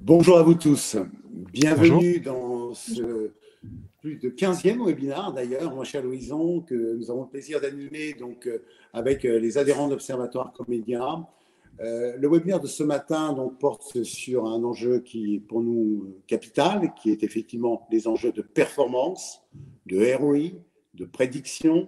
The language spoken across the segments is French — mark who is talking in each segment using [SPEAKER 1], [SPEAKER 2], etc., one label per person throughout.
[SPEAKER 1] Bonjour à vous tous.
[SPEAKER 2] Bonjour.
[SPEAKER 1] Bienvenue dans ce plus de 15e webinaire d'ailleurs, mon cher Louison, que nous avons le plaisir d'animer avec les adhérents de l'Observatoire Comédia. Le webinaire de ce matin porte sur un enjeu qui est pour nous capital, qui est effectivement les enjeux de performance, de ROI, de prédiction,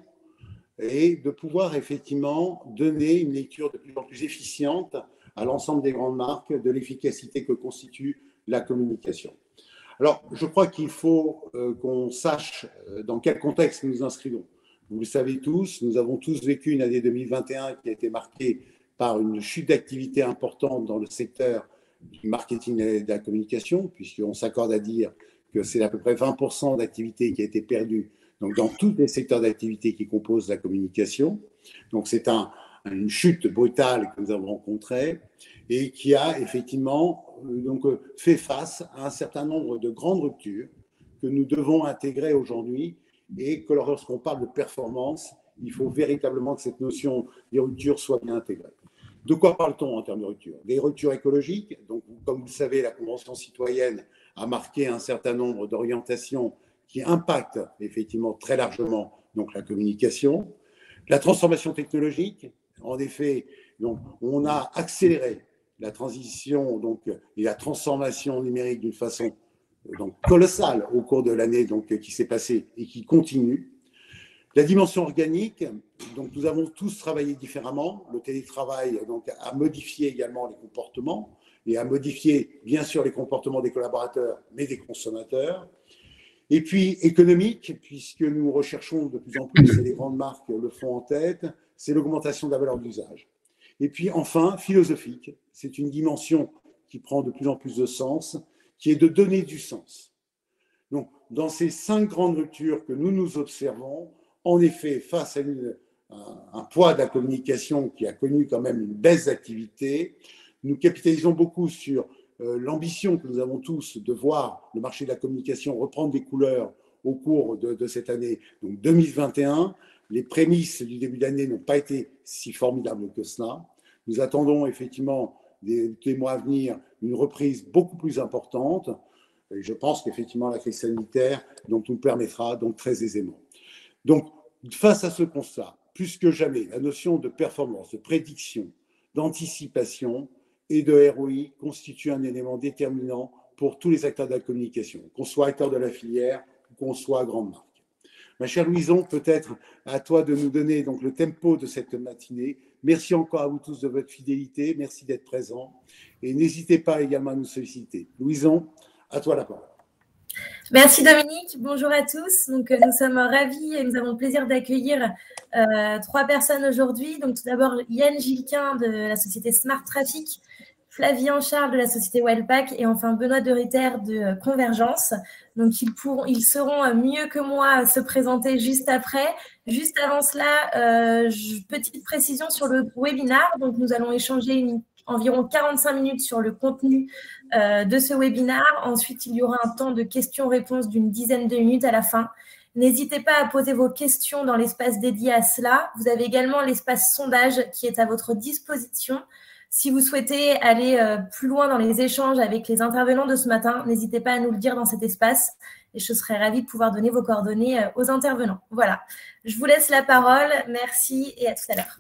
[SPEAKER 1] et de pouvoir effectivement donner une lecture de plus en plus efficiente à l'ensemble des grandes marques de l'efficacité que constitue la communication. Alors, je crois qu'il faut qu'on sache dans quel contexte nous nous inscrivons. Vous le savez tous, nous avons tous vécu une année 2021 qui a été marquée par une chute d'activité importante dans le secteur du marketing et de la communication, puisqu'on s'accorde à dire que c'est à peu près 20% d'activité qui a été perdue dans tous les secteurs d'activité qui composent la communication. Donc, c'est une chute brutale que nous avons rencontrée et qui a effectivement fait face à un certain nombre de grandes ruptures que nous devons intégrer aujourd'hui et que lorsqu'on parle de performance, il faut véritablement que cette notion de rupture soit bien intégrée. De quoi parle-t-on en termes de rupture? Des ruptures écologiques. Donc, comme vous le savez, la Convention citoyenne a marqué un certain nombre d'orientations qui impactent effectivement très largement la communication. La transformation technologique. En effet, on a accéléré la transition et la transformation numérique d'une façon colossale au cours de l'année qui s'est passée et qui continue. La dimension organique, nous avons tous travaillé différemment. Le télétravail a modifié également les comportements et a modifié bien sûr les comportements des collaborateurs, mais des consommateurs. Et puis économique, puisque nous recherchons de plus en plus, et les grandes marques le font en tête, c'est l'augmentation de la valeur d'usage. Et puis enfin, philosophique, c'est une dimension qui prend de plus en plus de sens, qui est de donner du sens. Donc, dans ces 5 grandes ruptures que nous observons, en effet, face à un poids de la communication qui a connu quand même une baisse d'activité, nous capitalisons beaucoup sur l'ambition que nous avons tous de voir le marché de la communication reprendre des couleurs au cours de cette année 2021. Les prémices du début d'année n'ont pas été si formidables que cela. Nous attendons effectivement des mois à venir une reprise beaucoup plus importante. Et je pense qu'effectivement la crise sanitaire nous permettra très aisément. Donc, face à ce constat, plus que jamais, la notion de performance, de prédiction, d'anticipation et de ROI constitue un élément déterminant pour tous les acteurs de la communication, qu'on soit acteur de la filière ou qu'on soit grande marque. Ma chère Louison, peut-être à toi de nous donner le tempo de cette matinée. Merci encore à vous tous de votre fidélité, merci d'être présents et n'hésitez pas également à nous solliciter. Louison, à toi la parole.
[SPEAKER 3] Merci Dominique, bonjour à tous. Nous sommes ravis et nous avons le plaisir d'accueillir 3 personnes aujourd'hui. Tout d'abord Yann Gilquin de la société Smart Traffic, Flavien Charles de la société Wellpack et enfin Benoît de Ritter de Convergence. Ils sauront mieux que moi à se présenter juste après. Juste avant cela, petite précision sur le webinaire. Nous allons échanger environ 45 minutes sur le contenu de ce webinaire. Ensuite, il y aura un temps de questions-réponses d'une dizaine de minutes à la fin. N'hésitez pas à poser vos questions dans l'espace dédié à cela. Vous avez également l'espace sondage qui est à votre disposition. Si vous souhaitez aller plus loin dans les échanges avec les intervenants de ce matin, n'hésitez pas à nous le dire dans cet espace et je serai ravie de pouvoir donner vos coordonnées aux intervenants. Voilà, je vous laisse la parole. Merci et à tout à l'heure.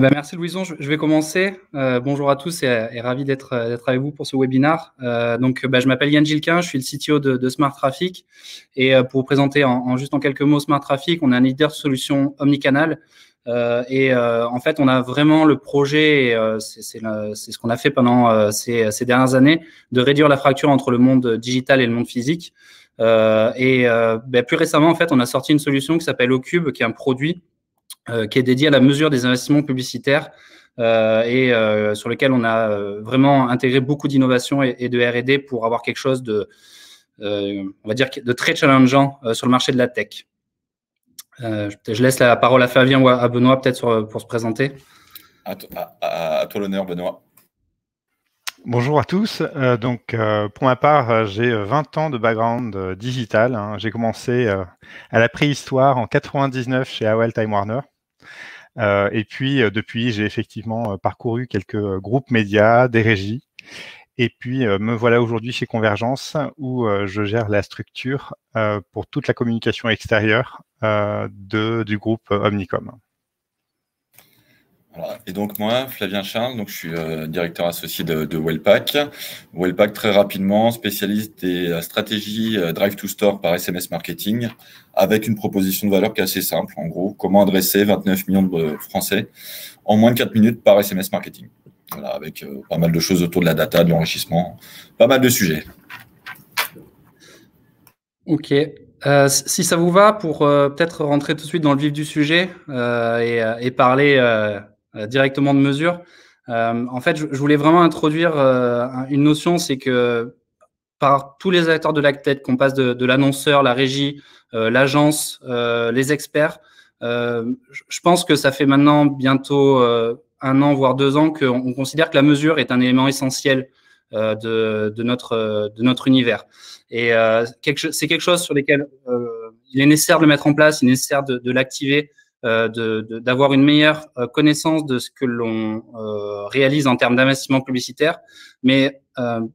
[SPEAKER 2] Merci Louison, je vais commencer. Bonjour à tous et ravi d'être avec vous pour ce webinaire. Je m'appelle Yann Gilquin, je suis le CTO de Smart Traffic et pour vous présenter juste en quelques mots Smart Traffic, on est un leader de solutions omnicanal. En fait, on a vraiment le projet, c'est ce qu'on a fait pendant ces dernières années, de réduire la fracture entre le monde digital et le monde physique. Plus récemment, en fait, on a sorti une solution qui s'appelle Ocube, qui est un produit qui est dédié à la mesure des investissements publicitaires sur lequel on a vraiment intégré beaucoup d'innovation et de R&D pour avoir quelque chose on va dire, de très challengeant sur le marché de la tech. Je laisse la parole à Flavien ou à Benoît peut-être pour se présenter.
[SPEAKER 4] À toi l'honneur, Benoît.
[SPEAKER 5] Bonjour à tous. Pour ma part, j'ai 20 ans de background digital. J'ai commencé à la préhistoire en 99 chez AOL Time Warner. Et puis, depuis, j'ai effectivement parcouru quelques groupes médias, des régies. Et puis, me voilà aujourd'hui chez Convergence où je gère la structure pour toute la communication extérieure du groupe Omnicom.
[SPEAKER 4] Voilà. Et donc moi, Flavien Charles, donc je suis directeur associé de Wellpack. Wellpack, très rapidement, spécialiste des stratégies Drive to Store par SMS marketing, avec une proposition de valeur qui est assez simple. En gros, comment adresser 29 millions de Français en moins de 4 minutes par SMS marketing. Voilà, avec pas mal de choses autour de la data, de l'enrichissement, pas mal de sujets.
[SPEAKER 2] Ok. Si ça vous va, pour peut-être rentrer tout de suite dans le vif du sujet et parler directement de mesures. En fait, je voulais vraiment introduire une notion, c'est que par tous les acteurs de l'AgTech, qu'on passe de l'annonceur, la régie, l'agence, les experts, je pense que ça fait maintenant bientôt 1 an, voire 2 ans, qu'on considère que la mesure est un élément essentiel de notre univers. Et c'est quelque chose sur lequel il est nécessaire de le mettre en place, il est nécessaire de l'activer, d'avoir une meilleure connaissance de ce que l'on réalise en termes d'investissement publicitaire. Mais il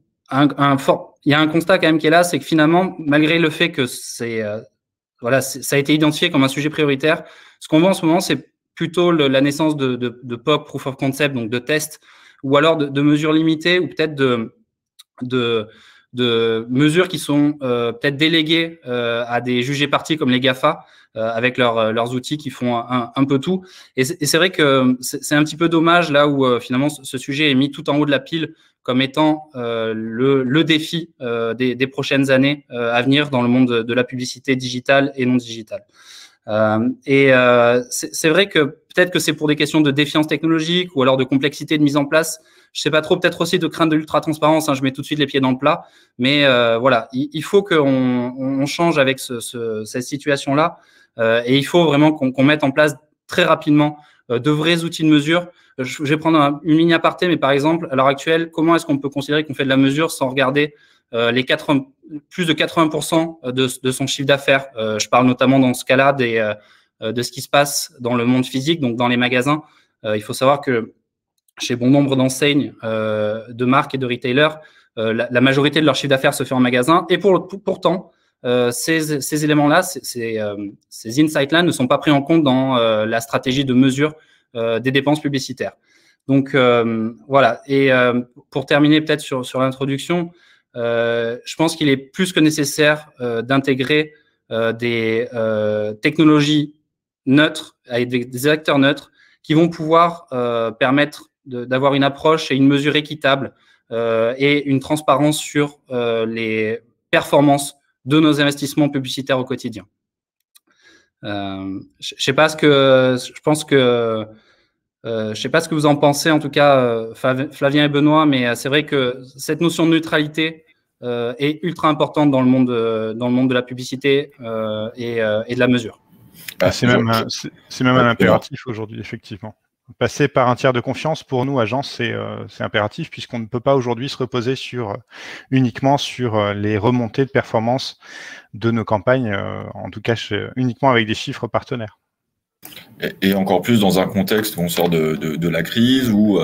[SPEAKER 2] y a un constat quand même qui est là, c'est que finalement, malgré le fait que ça a été identifié comme un sujet prioritaire, ce qu'on voit en ce moment, c'est plutôt la naissance de POC, Proof of Concept, donc de tests, ou alors de mesures limitées, ou peut-être de mesures qui sont peut-être déléguées à des jugés partis comme les GAFA, avec leurs outils qui font un peu tout. Et c'est vrai que c'est un petit peu dommage là où finalement ce sujet est mis tout en haut de la pile comme étant le défi des prochaines années à venir dans le monde de la publicité digitale et non digitale. C'est vrai que peut-être que c'est pour des questions de défiance technologique ou alors de complexité de mise en place. Je sais pas trop, peut-être aussi de crainte de l'ultra-transparence. Je mets tout de suite les pieds dans le plat. Mais voilà, il faut qu'on change avec cette situation-là. Et il faut vraiment qu'on mette en place très rapidement de vrais outils de mesure. Je vais prendre une ligne aparté, mais par exemple, à l'heure actuelle, comment est-ce qu'on peut considérer qu'on fait de la mesure sans regarder plus de 80% de son chiffre d'affaires. Je parle notamment dans ce cas-là de ce qui se passe dans le monde physique, donc dans les magasins. Il faut savoir que chez bon nombre d'enseignes, de marques et de retailers, la majorité de leur chiffre d'affaires se fait en magasin. Et pourtant, ces éléments-là, ces insights-là ne sont pas pris en compte dans la stratégie de mesure des dépenses publicitaires. Donc, voilà. Et pour terminer peut-être sur l'introduction, je pense qu'il est plus que nécessaire d'intégrer des technologies neutres, avec des acteurs neutres qui vont pouvoir permettre d'avoir une approche et une mesure équitable et une transparence sur les performances de nos investissements publicitaires au quotidien. Je sais pas je pense que je sais pas ce que vous en pensez, en tout cas, Flavien et Benoît, mais c'est vrai que cette notion de neutralité est ultra importante dans le monde de la publicité et de la mesure.
[SPEAKER 5] C'est même un impératif aujourd'hui, effectivement. Passer par un tiers de confiance, pour nous, agence, c'est impératif, puisqu'on ne peut pas aujourd'hui se reposer uniquement sur les remontées de performance de nos campagnes, en tout cas uniquement avec des chiffres partenaires.
[SPEAKER 4] Et encore plus dans un contexte où on sort de la crise, où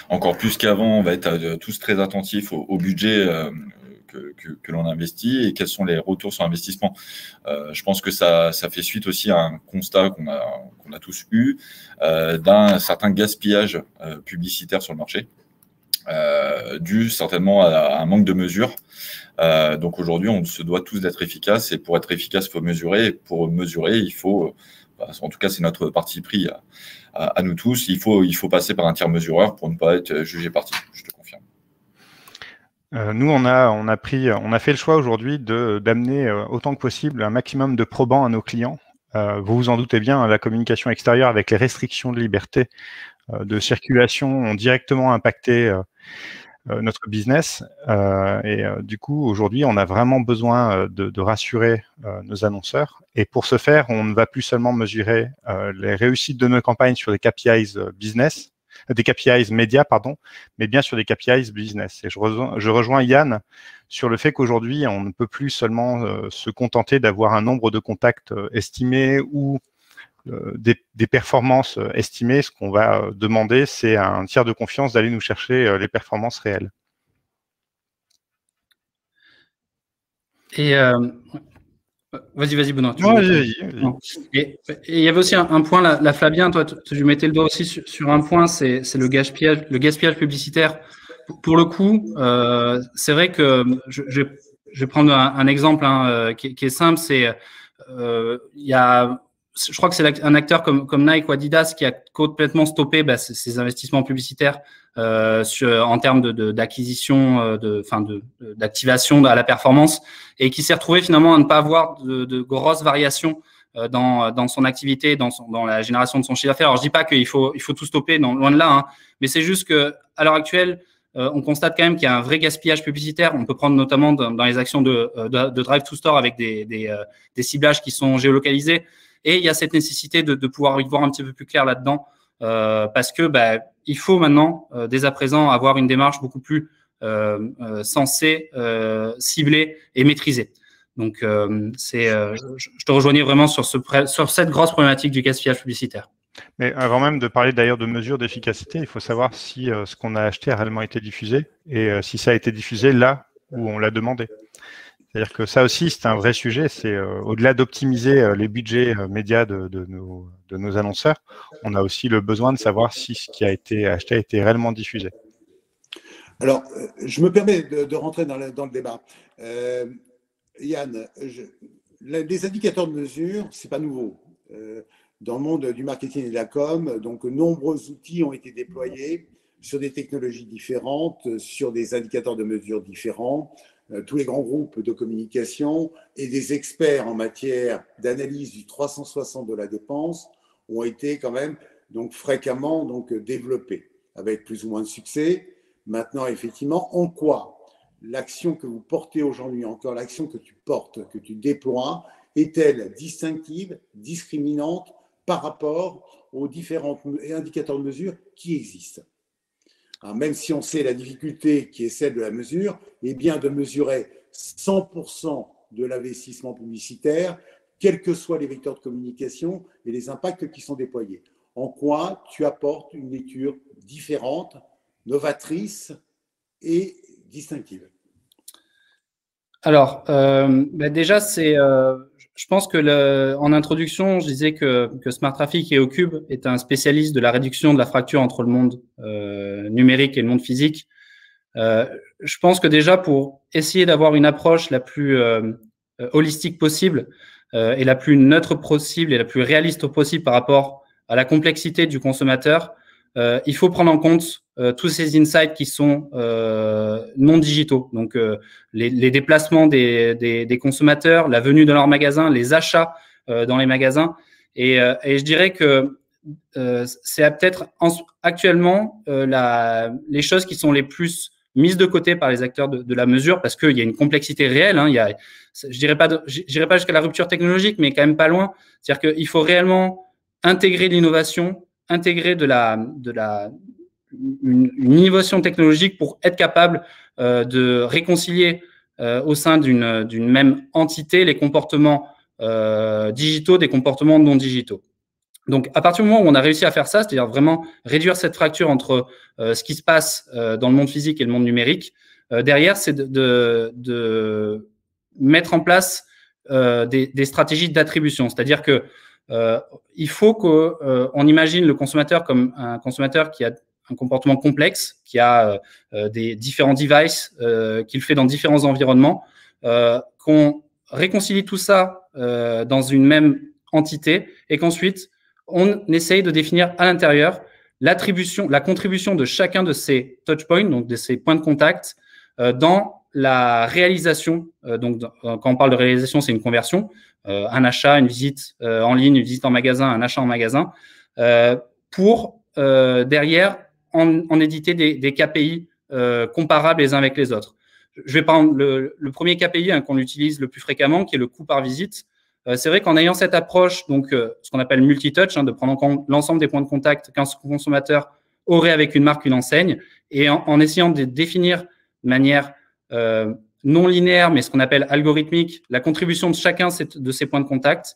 [SPEAKER 4] encore plus qu'avant, on va être tous très attentifs au budget que l'on investit et quels sont les retours sur investissement. Je pense que ça fait suite aussi à un constat qu'on a tous eu d'un certain gaspillage publicitaire sur le marché, dû certainement à un manque de mesure. Donc aujourd'hui, on se doit tous d'être efficaces, et pour être efficace, il faut mesurer, et pour mesurer, il faut, en tout cas c'est notre parti pris à nous tous, il faut passer par un tiers mesureur pour ne pas être jugé parti, je te confirme.
[SPEAKER 5] Nous, on a fait le choix aujourd'hui d'amener autant que possible un maximum de probants à nos clients. Vous vous en doutez bien, la communication extérieure avec les restrictions de liberté de circulation ont directement impacté notre business. Du coup, aujourd'hui, on a vraiment besoin de rassurer nos annonceurs. Et pour ce faire, on ne va plus seulement mesurer les réussites de nos campagnes sur des KPIs business, des KPIs médias, pardon, mais bien sur des KPIs business. Et je rejoins Yann sur le fait qu'aujourd'hui, on ne peut plus seulement se contenter d'avoir un nombre de contacts estimés ou des performances estimées. Ce qu'on va demander, c'est un tiers de confiance d'aller nous chercher les performances réelles.
[SPEAKER 2] Et vas-y, Benoît. Et il y avait aussi un point, là, Flavien, toi, tu mettais le doigt aussi sur un point, c'est le gaspillage publicitaire. Pour le coup, c'est vrai que je vais prendre un exemple qui est simple, c'est il y a, je crois que c'est un acteur comme Nike ou Adidas qui a complètement stoppé ses investissements publicitaires en termes d'acquisition, d'activation à la performance, et qui s'est retrouvé finalement à ne pas avoir de grosses variations dans son activité, dans la génération de son chiffre d'affaires. Alors, je dis pas qu'il faut tout stopper, loin de là, hein, mais c'est juste que à l'heure actuelle, on constate quand même qu'il y a un vrai gaspillage publicitaire. On peut prendre notamment dans les actions de Drive to Store avec des ciblages qui sont géolocalisés. Et il y a cette nécessité de pouvoir y voir un petit peu plus clair là-dedans, parce que il faut maintenant, dès à présent, avoir une démarche beaucoup plus sensée, ciblée et maîtrisée. Donc, je te rejoignais vraiment sur cette grosse problématique du gaspillage publicitaire.
[SPEAKER 5] Mais avant même de parler d'ailleurs de mesures d'efficacité, il faut savoir si ce qu'on a acheté a réellement été diffusé et si ça a été diffusé là où on l'a demandé. C'est-à-dire que ça aussi, c'est un vrai sujet. C'est au-delà d'optimiser les budgets médias de nos annonceurs, on a aussi le besoin de savoir si ce qui a été acheté a été réellement diffusé.
[SPEAKER 1] Alors, je me permets de rentrer dans le débat. Yann, les indicateurs de mesure, c'est pas nouveau. Dans le monde du marketing et de la com, donc nombreux outils ont été déployés sur des technologies différentes, sur des indicateurs de mesure différents. Tous les grands groupes de communication et des experts en matière d'analyse du 360 de la dépense ont été quand même fréquemment développés avec plus ou moins de succès. Maintenant, effectivement, en quoi l'action que vous portez aujourd'hui, encore l'action que tu portes, que tu déploies, est-elle distinctive, discriminante par rapport aux différents indicateurs de mesure qui existent? Alors, même si on sait la difficulté qui est celle de la mesure, eh bien de mesurer 100% de l'investissement publicitaire, quels que soient les vecteurs de communication et les impacts qui sont déployés. En quoi tu apportes une lecture différente, novatrice et distinctive?
[SPEAKER 2] Alors, déjà, je pense que en introduction, je disais que Smart Traffic et Ocube est un spécialiste de la réduction de la fracture entre le monde numérique et le monde physique. Je pense que déjà, pour essayer d'avoir une approche la plus holistique possible et la plus neutre possible et la plus réaliste possible par rapport à la complexité du consommateur, il faut prendre en compte tous ces insights qui sont non digitaux. Donc, les déplacements des consommateurs, la venue dans leur magasin, les achats dans les magasins. Et je dirais que c'est peut-être actuellement les choses qui sont les plus mises de côté par les acteurs de la mesure, parce qu'il y a une complexité réelle. Hein, je dirais pas jusqu'à la rupture technologique, mais quand même pas loin. C'est-à-dire qu'il faut réellement intégrer l'innovation, intégrer une innovation technologique pour être capable de réconcilier au sein d'une même entité les comportements digitaux des comportements non digitaux. Donc, à partir du moment où on a réussi à faire ça, c'est-à-dire vraiment réduire cette fracture entre ce qui se passe dans le monde physique et le monde numérique, derrière, c'est de mettre en place des stratégies d'attribution. C'est-à-dire que il faut qu'on imagine le consommateur comme un consommateur qui a un comportement complexe, qui a des différents devices, qu'il fait dans différents environnements, qu'on réconcilie tout ça dans une même entité et qu'ensuite, on essaye de définir à l'intérieur la contribution de chacun de ces touchpoints, donc de ces points de contact, dans la réalisation. Donc, quand on parle de réalisation, c'est une conversion, un achat, une visite en ligne, une visite en magasin, un achat en magasin, pour derrière en éditer des KPI comparables les uns avec les autres. Je vais prendre le premier KPI qu'on utilise le plus fréquemment, qui est le coût par visite. C'est vrai qu'en ayant cette approche, donc ce qu'on appelle multi-touch, de prendre en compte l'ensemble des points de contact qu'un consommateur aurait avec une marque, une enseigne, et en essayant de définir de manière non linéaire, mais ce qu'on appelle algorithmique, la contribution de chacun de ces points de contact,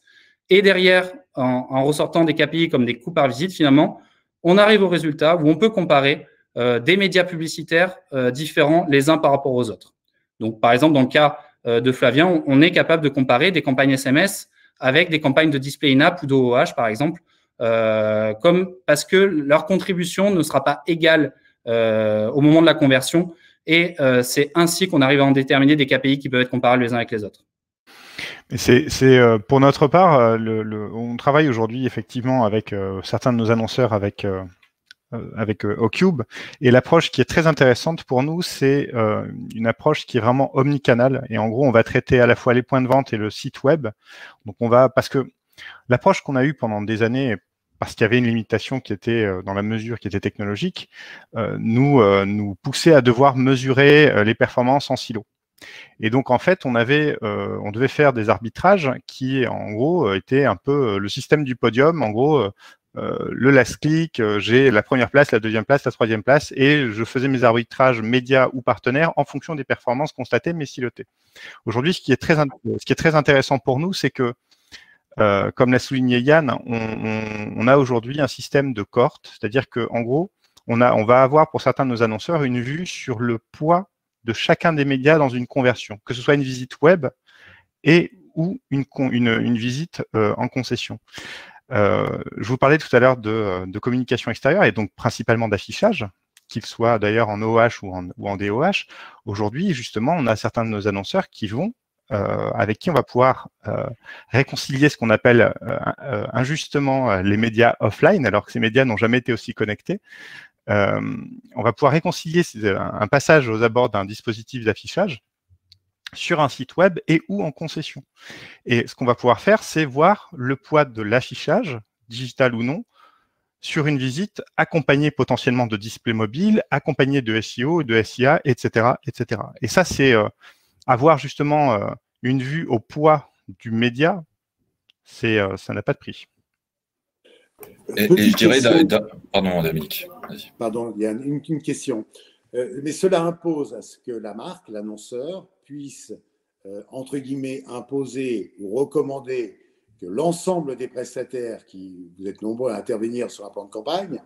[SPEAKER 2] et derrière, en ressortant des KPI comme des coûts par visite, finalement, on arrive au résultat où on peut comparer des médias publicitaires différents les uns par rapport aux autres. Donc, par exemple, dans le cas de Flavien, on est capable de comparer des campagnes SMS avec des campagnes de display in-app ou d'OOH, par exemple, parce que leur contribution ne sera pas égale au moment de la conversion. Et c'est ainsi qu'on arrive à en déterminer des KPI qui peuvent être comparables les uns avec les autres.
[SPEAKER 5] Pour notre part, on travaille aujourd'hui effectivement avec certains de nos annonceurs avec Ocube, et l'approche qui est très intéressante pour nous, c'est une approche qui est vraiment omnicanal, et en gros on va traiter à la fois les points de vente et le site web. Donc parce que l'approche qu'on a eue pendant des années, parce qu'il y avait une limitation qui était dans la mesure qui était technologique, nous poussait à devoir mesurer les performances en silo. Et donc, en fait, on devait faire des arbitrages qui, en gros, étaient un peu le système du podium. En gros, le last click, j'ai la première place, la deuxième place, la troisième place, et je faisais mes arbitrages médias ou partenaires en fonction des performances constatées mais silotées. Aujourd'hui, ce qui est très intéressant pour nous, c'est que, comme l'a souligné Yann, on a aujourd'hui un système de cohorte, c'est-à-dire qu'en gros, on va avoir pour certains de nos annonceurs une vue sur le poids de chacun des médias dans une conversion, que ce soit une visite web ou une visite en concession. Je vous parlais tout à l'heure de communication extérieure et donc principalement d'affichage, qu'il soit d'ailleurs en OOH ou en DOH. Aujourd'hui, justement, on a certains de nos annonceurs avec qui on va pouvoir réconcilier ce qu'on appelle injustement les médias offline, alors que ces médias n'ont jamais été aussi connectés. On va pouvoir réconcilier un passage aux abords d'un dispositif d'affichage sur un site web et ou en concession. Et ce qu'on va pouvoir faire, c'est voir le poids de l'affichage, digital ou non, sur une visite accompagnée potentiellement de display mobile, accompagnée de SEO, de SIA, etc., etc. Et ça, c'est avoir justement une vue au poids du média, ça n'a pas de prix.
[SPEAKER 4] Et je dirais, pardon Dominique.
[SPEAKER 1] Pardon, il y a une question. Mais cela impose à ce que la marque, l'annonceur, puisse, entre guillemets, imposer ou recommander que l'ensemble des prestataires vous êtes nombreux à intervenir sur un plan de campagne,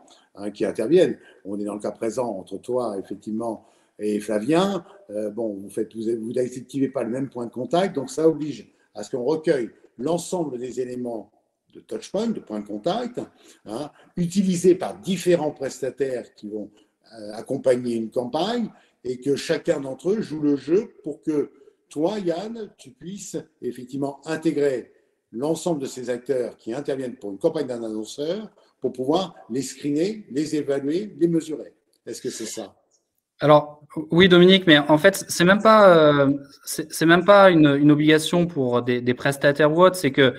[SPEAKER 1] qui interviennent. On est dans le cas présent entre toi, effectivement, et Flavien. Vous n'activez pas le même point de contact, donc ça oblige à ce qu'on recueille l'ensemble des éléments de touchpoint, de point de contact, utilisés par différents prestataires qui vont accompagner une campagne, et que chacun d'entre eux joue le jeu pour que toi, Yann, tu puisses effectivement intégrer l'ensemble de ces acteurs qui interviennent pour une campagne d'un annonceur pour pouvoir les screener, les évaluer, les mesurer. Est-ce que c'est ça ?
[SPEAKER 2] Alors, oui, Dominique, mais en fait, c'est même pas une obligation pour des prestataires ou autres. C'est que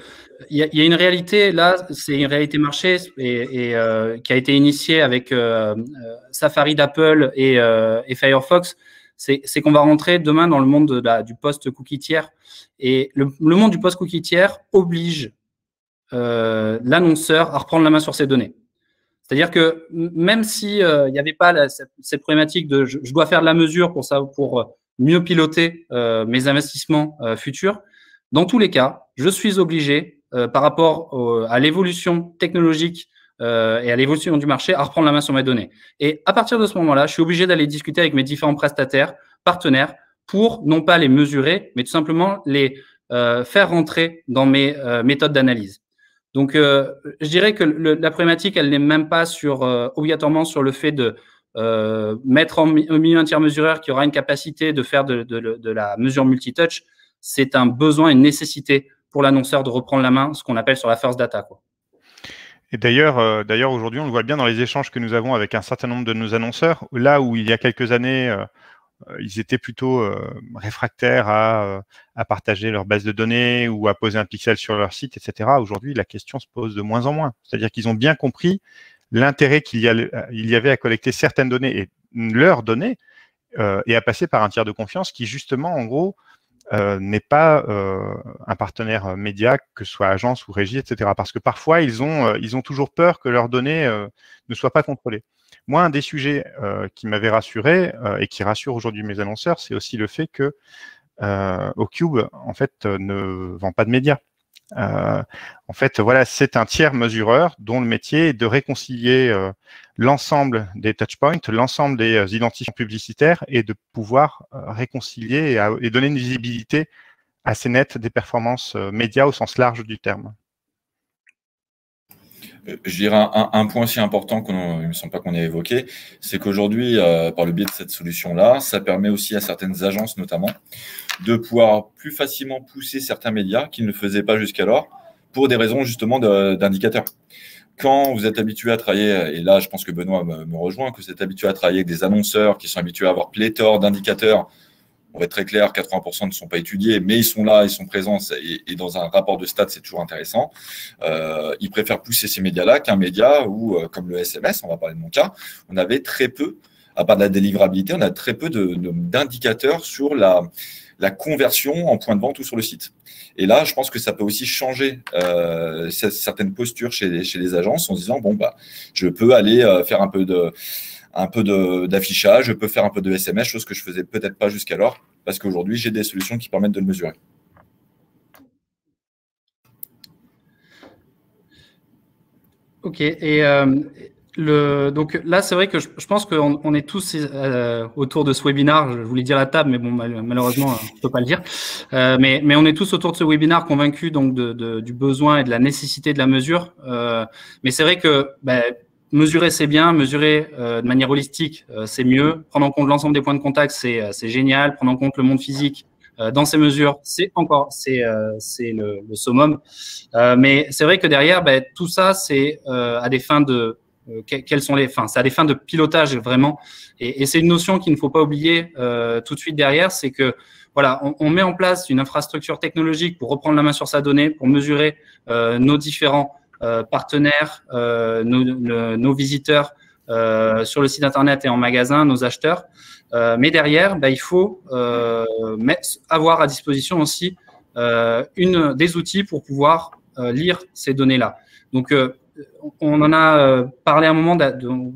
[SPEAKER 2] il y a une réalité là, c'est une réalité marché et qui a été initiée avec Safari d'Apple et Firefox. C'est qu'on va rentrer demain dans le monde du post-cookie tiers, et le monde du post-cookie tiers oblige l'annonceur à reprendre la main sur ses données. C'est-à-dire que même si il n'y avait pas cette problématique de je dois faire de la mesure pour mieux piloter mes investissements futurs, dans tous les cas, je suis obligé par rapport à l'évolution technologique et à l'évolution du marché à reprendre la main sur mes données. Et à partir de ce moment-là, je suis obligé d'aller discuter avec mes différents prestataires, partenaires, pour non pas les mesurer, mais tout simplement les faire rentrer dans mes méthodes d'analyse. Donc, je dirais que la problématique, elle n'est même pas obligatoirement sur le fait de mettre au milieu un tiers mesureur qui aura une capacité de faire de la mesure multitouch. C'est un besoin, une nécessité pour l'annonceur de reprendre la main, ce qu'on appelle sur la first data, quoi.
[SPEAKER 5] Et d'ailleurs, aujourd'hui, on le voit bien dans les échanges que nous avons avec un certain nombre de nos annonceurs, là où il y a quelques années, ils étaient plutôt réfractaires à partager leur base de données ou à poser un pixel sur leur site, etc. Aujourd'hui, la question se pose de moins en moins. C'est-à-dire qu'ils ont bien compris l'intérêt qu'il y avait à collecter certaines données et leurs données et à passer par un tiers de confiance qui, justement, en gros, n'est pas un partenaire média, que ce soit agence ou régie, etc. Parce que parfois, ils ont toujours peur que leurs données ne soient pas contrôlées. Moi, un des sujets qui m'avait rassuré et qui rassure aujourd'hui mes annonceurs, c'est aussi le fait que Ocube, en fait, ne vend pas de médias. En fait, voilà, c'est un tiers mesureur dont le métier est de réconcilier l'ensemble des touchpoints, l'ensemble des identifiants publicitaires et de pouvoir réconcilier et donner une visibilité assez nette des performances médias au sens large du terme.
[SPEAKER 4] Je dirais un point aussi important qu'il ne me semble pas qu'on ait évoqué, c'est qu'aujourd'hui, par le biais de cette solution-là, ça permet aussi à certaines agences notamment de pouvoir plus facilement pousser certains médias qu'ils ne faisaient pas jusqu'alors pour des raisons justement d'indicateurs. Quand vous êtes habitué à travailler, et là je pense que Benoît me rejoint, que vous êtes habitué à travailler avec des annonceurs qui sont habitués à avoir pléthore d'indicateurs, on va être très clair, 80% ne sont pas étudiés, mais ils sont là, ils sont présents, et dans un rapport de stats, c'est toujours intéressant. Ils préfèrent pousser ces médias-là qu'un média où, comme le SMS, on va parler de mon cas, on avait très peu, à part de la délivrabilité, on a très peu d'indicateurs sur la conversion en point de vente ou sur le site. Et là, je pense que ça peut aussi changer certaines postures chez les agences en se disant, bon, bah, je peux aller faire un peu d'affichage, je peux faire un peu de SMS, chose que je faisais peut-être pas jusqu'alors, parce qu'aujourd'hui, j'ai des solutions qui permettent de le mesurer.
[SPEAKER 2] Ok, et donc là, c'est vrai que je pense qu'on est tous autour de ce webinaire. Je voulais dire à table, mais bon, malheureusement, je ne peux pas le dire. Mais on est tous autour de ce webinaire convaincus donc du besoin et de la nécessité de la mesure. Mais c'est vrai que mesurer, c'est bien. Mesurer de manière holistique, c'est mieux. Prendre en compte l'ensemble des points de contact, c'est génial. Prendre en compte le monde physique dans ces mesures, c'est le summum. Mais c'est vrai que derrière, tout ça, c'est à des fins de quelles sont les fins? C'est à des fins de pilotage vraiment. Et c'est une notion qu'il ne faut pas oublier tout de suite derrière, c'est que voilà, on met en place une infrastructure technologique pour reprendre la main sur sa donnée, pour mesurer nos différents partenaires, nos visiteurs sur le site internet et en magasin, nos acheteurs. Mais derrière, il faut avoir à disposition aussi des outils pour pouvoir lire ces données-là. Donc, on en a parlé à un moment,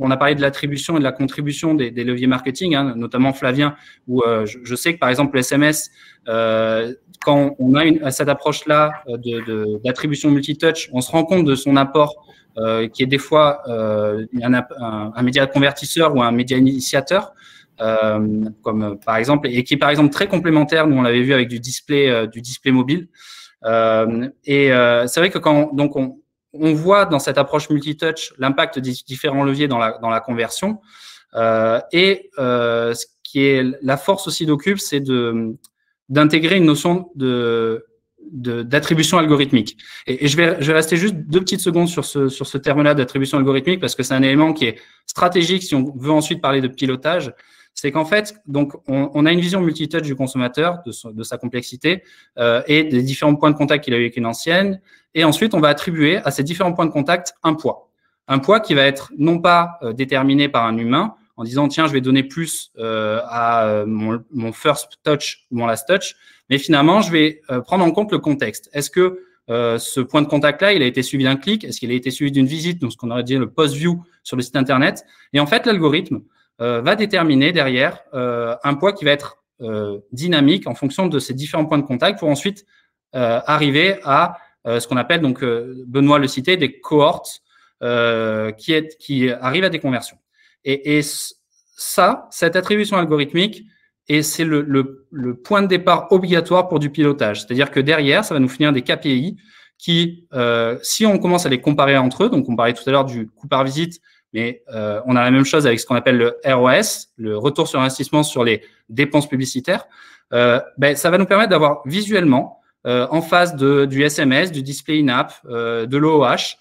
[SPEAKER 2] on a parlé de l'attribution et de la contribution des leviers marketing, hein, notamment Flavien, où je sais que par exemple le SMS, quand on a cette approche-là d'attribution multitouch, on se rend compte de son apport qui est des fois un média convertisseur ou un média initiateur, comme par exemple, et qui est par exemple très complémentaire. Nous on l'avait vu avec du display mobile. C'est vrai que quand on voit dans cette approche multitouch l'impact des différents leviers dans la conversion. Ce qui est la force aussi d'Ocube, c'est d'intégrer une notion d'attribution algorithmique. Et je vais rester juste 2 petites secondes sur ce terme-là d'attribution algorithmique, parce que c'est un élément qui est stratégique si on veut ensuite parler de pilotage. C'est qu'en fait, donc, on a une vision multitouch du consommateur, de sa complexité et des différents points de contact qu'il a eu avec une ancienne. Et ensuite, on va attribuer à ces différents points de contact un poids. Un poids qui va être non pas déterminé par un humain en disant, tiens, je vais donner plus à mon first touch ou mon last touch, mais finalement, je vais prendre en compte le contexte. Est-ce que ce point de contact-là, il a été suivi d'un clic? Est-ce qu'il a été suivi d'une visite? Donc, ce qu'on aurait dit le post-view sur le site Internet. Et en fait, l'algorithme va déterminer derrière un poids qui va être dynamique en fonction de ces différents points de contact pour ensuite arriver à ce qu'on appelle, donc Benoît le citait, des cohortes qui arrivent à des conversions. Et cette attribution algorithmique, et c'est le point de départ obligatoire pour du pilotage. C'est-à-dire que derrière, ça va nous fournir des KPI qui, si on commence à les comparer entre eux, donc on parlait tout à l'heure du coût par visite, mais on a la même chose avec ce qu'on appelle le ROS, le retour sur investissement sur les dépenses publicitaires. Ça va nous permettre d'avoir visuellement, en face du SMS, du display in-app, de l'OOH,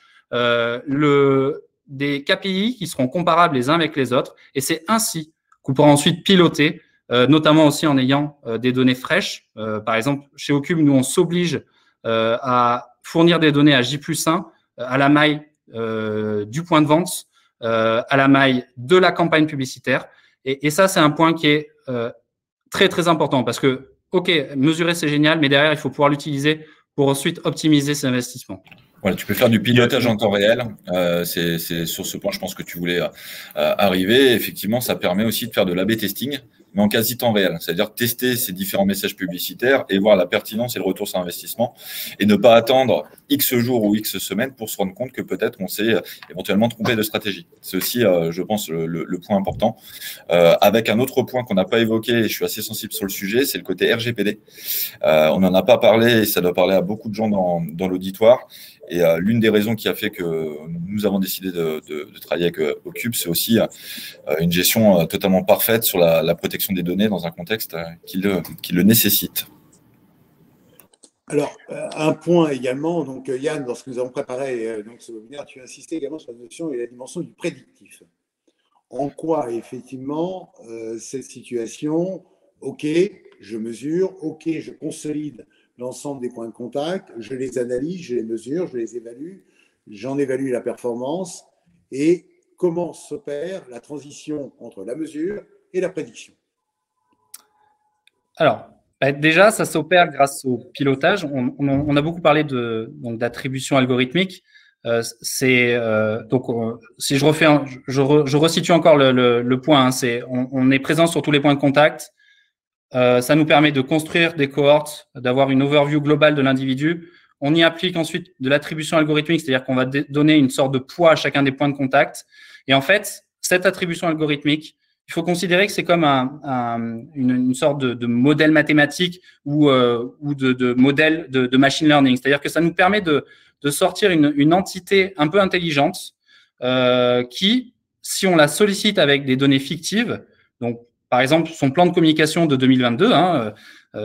[SPEAKER 2] des KPI qui seront comparables les uns avec les autres. Et c'est ainsi qu'on pourra ensuite piloter, notamment aussi en ayant des données fraîches. Par exemple, chez Ocube, nous, on s'oblige à fournir des données à J+1, à la maille du point de vente, à la maille de la campagne publicitaire. Et ça, c'est un point qui est très, très important parce que, OK, mesurer, c'est génial, mais derrière, il faut pouvoir l'utiliser pour ensuite optimiser ses investissements.
[SPEAKER 4] Voilà, tu peux faire du pilotage en temps réel. C'est sur ce point, je pense que tu voulais arriver. Effectivement, ça permet aussi de faire de l'A/B testing, mais en quasi temps réel. C'est-à-dire tester ces différents messages publicitaires et voir la pertinence et le retour sur investissement et ne pas attendre X jours ou X semaines pour se rendre compte que peut-être on s'est éventuellement trompé de stratégie. C'est aussi, je pense, le point important. Avec un autre point qu'on n'a pas évoqué, et je suis assez sensible sur le sujet, c'est le côté RGPD. On n'en a pas parlé et ça doit parler à beaucoup de gens dans l'auditoire. Et l'une des raisons qui a fait que nous avons décidé de travailler avec Ocube, c'est aussi une gestion totalement parfaite sur la protection des données dans un contexte qui le nécessite.
[SPEAKER 1] Alors, un point également, donc Yann, lorsque nous avons préparé donc, ce webinaire, tu as insisté également sur la notion et la dimension du prédictif. En quoi, effectivement, cette situation, OK, je mesure, OK, je consolide l'ensemble des points de contact, je les analyse, je les mesure, je les évalue, j'en évalue la performance et comment s'opère la transition entre la mesure et la prédiction.
[SPEAKER 2] Alors, déjà, ça s'opère grâce au pilotage. On a beaucoup parlé d'attribution algorithmique. Si je refais, je resitue encore le point. Hein, on est présent sur tous les points de contact. Ça nous permet de construire des cohortes, d'avoir une overview globale de l'individu. On y applique ensuite de l'attribution algorithmique, c'est-à-dire qu'on va donner une sorte de poids à chacun des points de contact. Et en fait, cette attribution algorithmique, il faut considérer que c'est comme une sorte de modèle mathématique ou de modèle de machine learning. C'est-à-dire que ça nous permet de sortir une entité un peu intelligente qui, si on la sollicite avec des données fictives, donc par exemple, son plan de communication de 2022,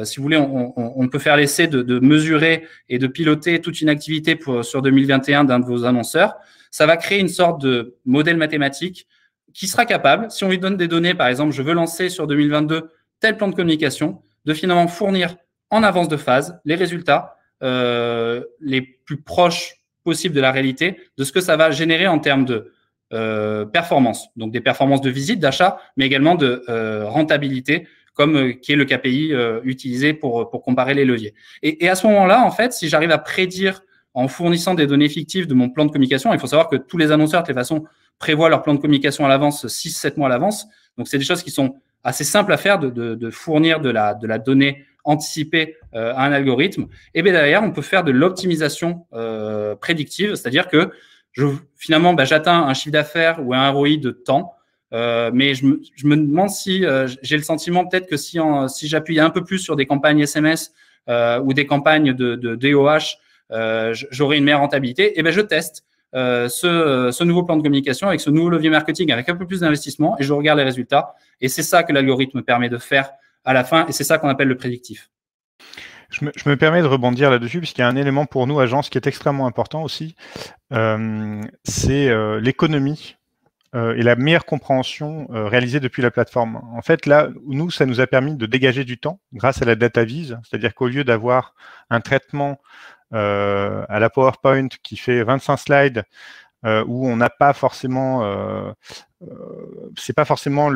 [SPEAKER 2] si vous voulez, on peut faire l'essai de mesurer et de piloter toute une activité sur 2021 d'un de vos annonceurs. Ça va créer une sorte de modèle mathématique qui sera capable, si on lui donne des données, par exemple, je veux lancer sur 2022 tel plan de communication, de finalement fournir en avance de phase les résultats les plus proches possibles de la réalité, de ce que ça va générer en termes de performance, donc des performances de visite, d'achat, mais également de rentabilité, comme qui est le KPI utilisé pour comparer les leviers. Et à ce moment-là, en fait, si j'arrive à prédire en fournissant des données fictives de mon plan de communication, il faut savoir que tous les annonceurs, de toute façon, prévoient leur plan de communication à l'avance, 6-7 mois à l'avance. Donc, c'est des choses qui sont assez simples à faire, de fournir de la donnée anticipée à un algorithme. Et bien derrière, on peut faire de l'optimisation prédictive, c'est-à-dire que finalement, j'atteins un chiffre d'affaires ou un ROI de temps, mais je me demande si j'ai le sentiment peut-être que si j'appuie un peu plus sur des campagnes SMS ou des campagnes de DOH, j'aurai une meilleure rentabilité. Et je teste ce nouveau plan de communication avec ce nouveau levier marketing avec un peu plus d'investissement et je regarde les résultats. Et c'est ça que l'algorithme permet de faire à la fin et c'est ça qu'on appelle le prédictif.
[SPEAKER 5] Je me permets de rebondir là-dessus puisqu'il y a un élément pour nous, agence, qui est extrêmement important aussi. C'est l'économie et la meilleure compréhension réalisée depuis la plateforme. En fait, là, nous, ça nous a permis de dégager du temps grâce à la data vise, c'est-à-dire qu'au lieu d'avoir un traitement à la PowerPoint qui fait 25 slides où on n'a pas forcément, c'est pas forcément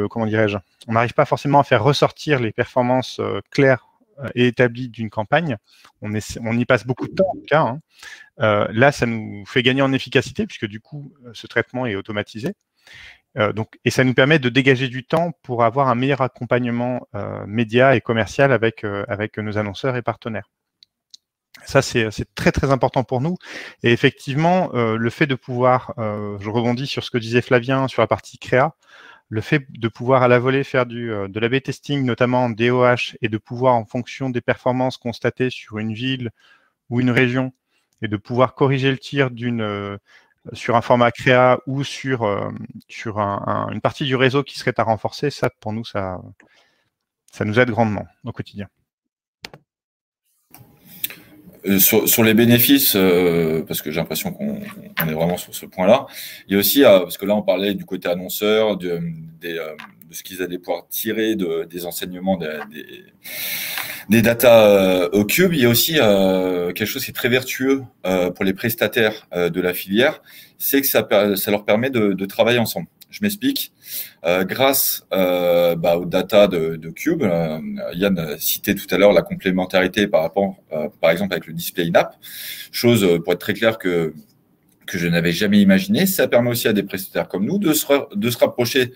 [SPEAKER 5] comment dirais-je, on n'arrive pas forcément à faire ressortir les performances claires et établies d'une campagne. On y passe beaucoup de temps en tout cas. Hein. Là, ça nous fait gagner en efficacité puisque du coup, ce traitement est automatisé. Et ça nous permet de dégager du temps pour avoir un meilleur accompagnement média et commercial avec nos annonceurs et partenaires. Ça, c'est très, très important pour nous. Et effectivement, le fait de pouvoir, je rebondis sur ce que disait Flavien sur la partie créa, le fait de pouvoir à la volée faire de l'A/B testing, notamment en DOH, et de pouvoir, en fonction des performances constatées sur une ville ou une région, et de pouvoir corriger le tir sur un format créa ou sur une partie du réseau qui serait à renforcer, ça, pour nous, ça nous aide grandement au quotidien.
[SPEAKER 4] Sur les bénéfices, parce que j'ai l'impression qu'on est vraiment sur ce point-là, il y a aussi, parce que là on parlait du côté annonceur, de ce qu'ils allaient pouvoir tirer des enseignements des data Ocube, il y a aussi quelque chose qui est très vertueux pour les prestataires de la filière, c'est que ça leur permet de travailler ensemble. Je m'explique. Grâce aux data de Cube, Yann citait tout à l'heure la complémentarité par rapport, par exemple, avec le display in-app. Chose, pour être très clair, que je n'avais jamais imaginé. Ça permet aussi à des prestataires comme nous de se rapprocher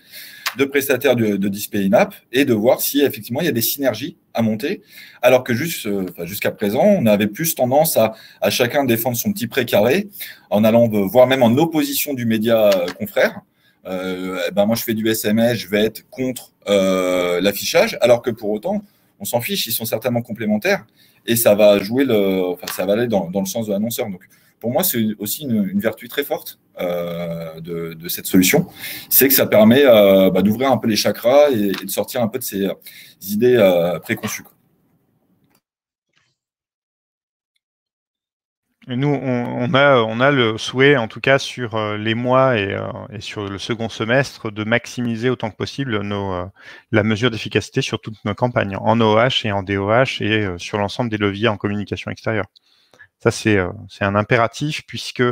[SPEAKER 4] de prestataires de display in-app et de voir si effectivement il y a des synergies à monter, alors que jusqu'à présent, on avait plus tendance à chacun défendre son petit précaré en allant voir même en opposition du média confrère. Moi, je fais du SMS, je vais être contre l'affichage, alors que pour autant, on s'en fiche, ils sont certainement complémentaires et ça va jouer ça va aller dans le sens de l'annonceur. Donc, pour moi, c'est aussi une vertu très forte de cette solution, c'est que ça permet d'ouvrir un peu les chakras et de sortir un peu de ces idées préconçues.
[SPEAKER 5] Et nous, on a le souhait, en tout cas sur les mois et sur le second semestre, de maximiser autant que possible la mesure d'efficacité sur toutes nos campagnes, en OOH et en DOH et sur l'ensemble des leviers en communication extérieure. Ça, c'est un impératif puisque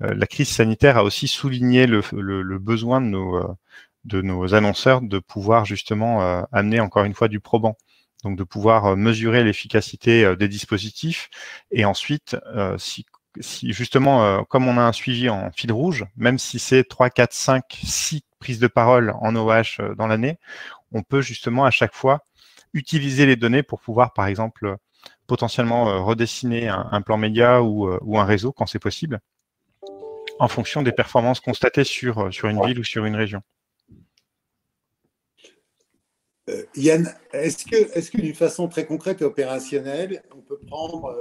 [SPEAKER 5] la crise sanitaire a aussi souligné le besoin de nos annonceurs de pouvoir justement amener encore une fois du probant. Donc de pouvoir mesurer l'efficacité des dispositifs et ensuite, si justement, comme on a un suivi en fil rouge, même si c'est 3, 4, 5, 6 prises de parole en OH dans l'année, on peut justement à chaque fois utiliser les données pour pouvoir, par exemple, potentiellement redessiner un plan média ou un réseau quand c'est possible, en fonction des performances constatées sur une ville ou sur une région.
[SPEAKER 1] Yann, est-ce que d'une façon très concrète et opérationnelle, on peut prendre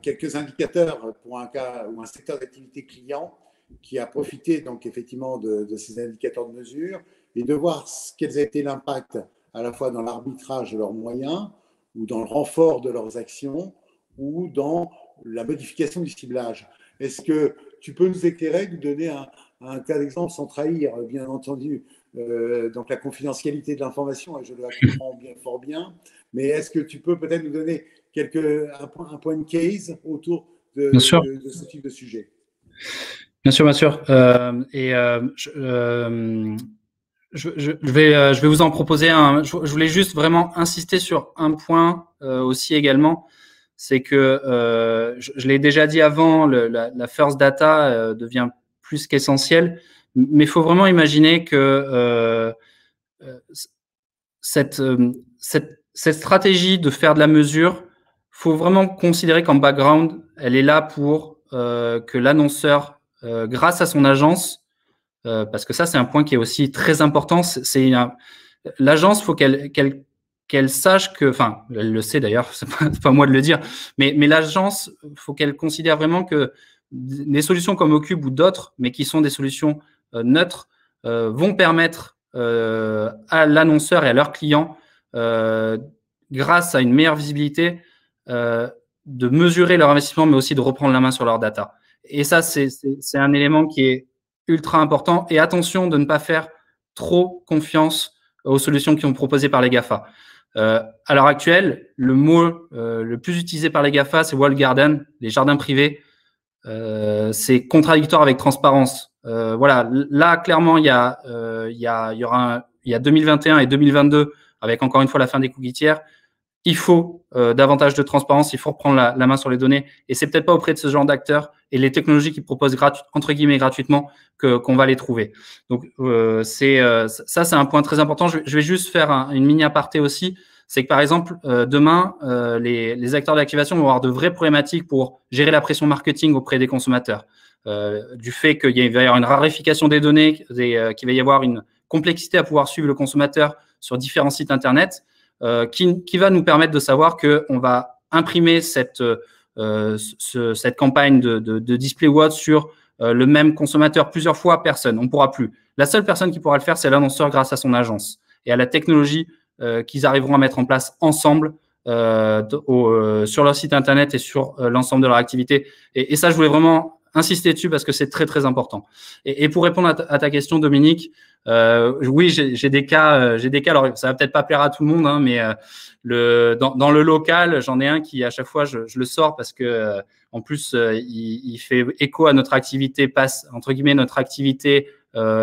[SPEAKER 1] quelques indicateurs pour un cas ou un secteur d'activité client qui a profité donc effectivement de ces indicateurs de mesure et de voir quels a été l'impact à la fois dans l'arbitrage de leurs moyens ou dans le renfort de leurs actions ou dans la modification du ciblage. Est-ce que tu peux nous éclairer, nous donner un cas d'exemple sans trahir, bien entendu, donc la confidentialité de l'information, et je la comprends fort bien, mais est-ce que tu peux peut-être nous donner un point de case autour de ce type de sujet?
[SPEAKER 2] Bien sûr, bien sûr. Je vais vous en proposer un. Je voulais juste vraiment insister sur un point aussi également, c'est que je l'ai déjà dit avant, la first data devient plus qu'essentielle, mais il faut vraiment imaginer que cette stratégie de faire de la mesure, faut vraiment considérer qu'en background, elle est là pour que l'annonceur, grâce à son agence, parce que ça, c'est un point qui est aussi très important. L'agence, faut qu'elle sache que, enfin, elle le sait d'ailleurs, c'est pas moi de le dire, mais l'agence, faut qu'elle considère vraiment que des solutions comme Ocube ou d'autres, mais qui sont des solutions neutres, vont permettre à l'annonceur et à leurs clients, grâce à une meilleure visibilité, de mesurer leur investissement, mais aussi de reprendre la main sur leur data. Et ça, c'est un élément qui est ultra important. Et attention de ne pas faire trop confiance aux solutions qui sont proposées par les GAFA. À l'heure actuelle, le mot le plus utilisé par les GAFA, c'est walled garden, les jardins privés. C'est contradictoire avec transparence. Voilà, là clairement il y a 2021 et 2022 avec encore une fois la fin des cookies tiers. Il faut davantage de transparence, il faut reprendre la main sur les données et c'est peut-être pas auprès de ce genre d'acteurs et les technologies qui proposent entre guillemets gratuitement qu'on va les trouver. Donc c'est un point très important. Je vais juste faire une mini aparté aussi. C'est que par exemple, demain, les acteurs d'activation vont avoir de vraies problématiques pour gérer la pression marketing auprès des consommateurs. Du fait qu'il va y avoir une raréfication des données, qu'il va y avoir une complexité à pouvoir suivre le consommateur sur différents sites Internet, qui va nous permettre de savoir qu'on va imprimer cette campagne de display watch sur le même consommateur plusieurs fois, personne. On ne pourra plus. La seule personne qui pourra le faire, c'est l'annonceur grâce à son agence et à la technologie qu'ils arriveront à mettre en place ensemble sur leur site Internet et sur l'ensemble de leur activité. Et ça, je voulais vraiment insister dessus parce que c'est très, très important. Et pour répondre à ta question, Dominique, oui, j'ai des cas. Alors, ça va peut-être pas plaire à tout le monde, hein, mais dans le local, j'en ai un qui, à chaque fois, je le sors parce que, en plus, il fait écho à notre activité, entre guillemets, notre activité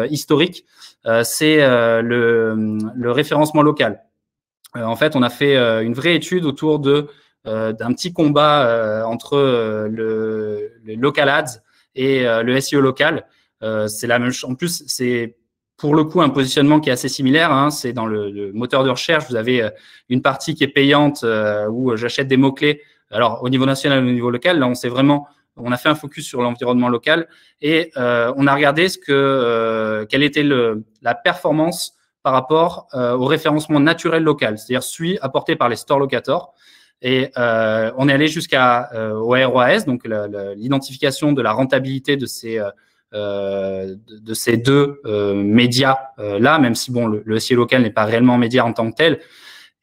[SPEAKER 2] historique. C'est le référencement local. En fait, on a fait une vraie étude autour d'un petit combat entre le local ads et le SEO local. C'est la même chose. En plus, c'est pour le coup un positionnement qui est assez similaire. Hein. C'est dans le moteur de recherche, vous avez une partie qui est payante où j'achète des mots-clés. Alors, au niveau national, au niveau local, là, on a fait un focus sur l'environnement local et on a regardé quelle était la performance par rapport au référencement naturel local, c'est-à-dire celui apporté par les store locators. Et on est allé jusqu'à au ROAS, donc l'identification de la rentabilité de ces deux médias là, même si bon, le SEO local n'est pas réellement média en tant que tel.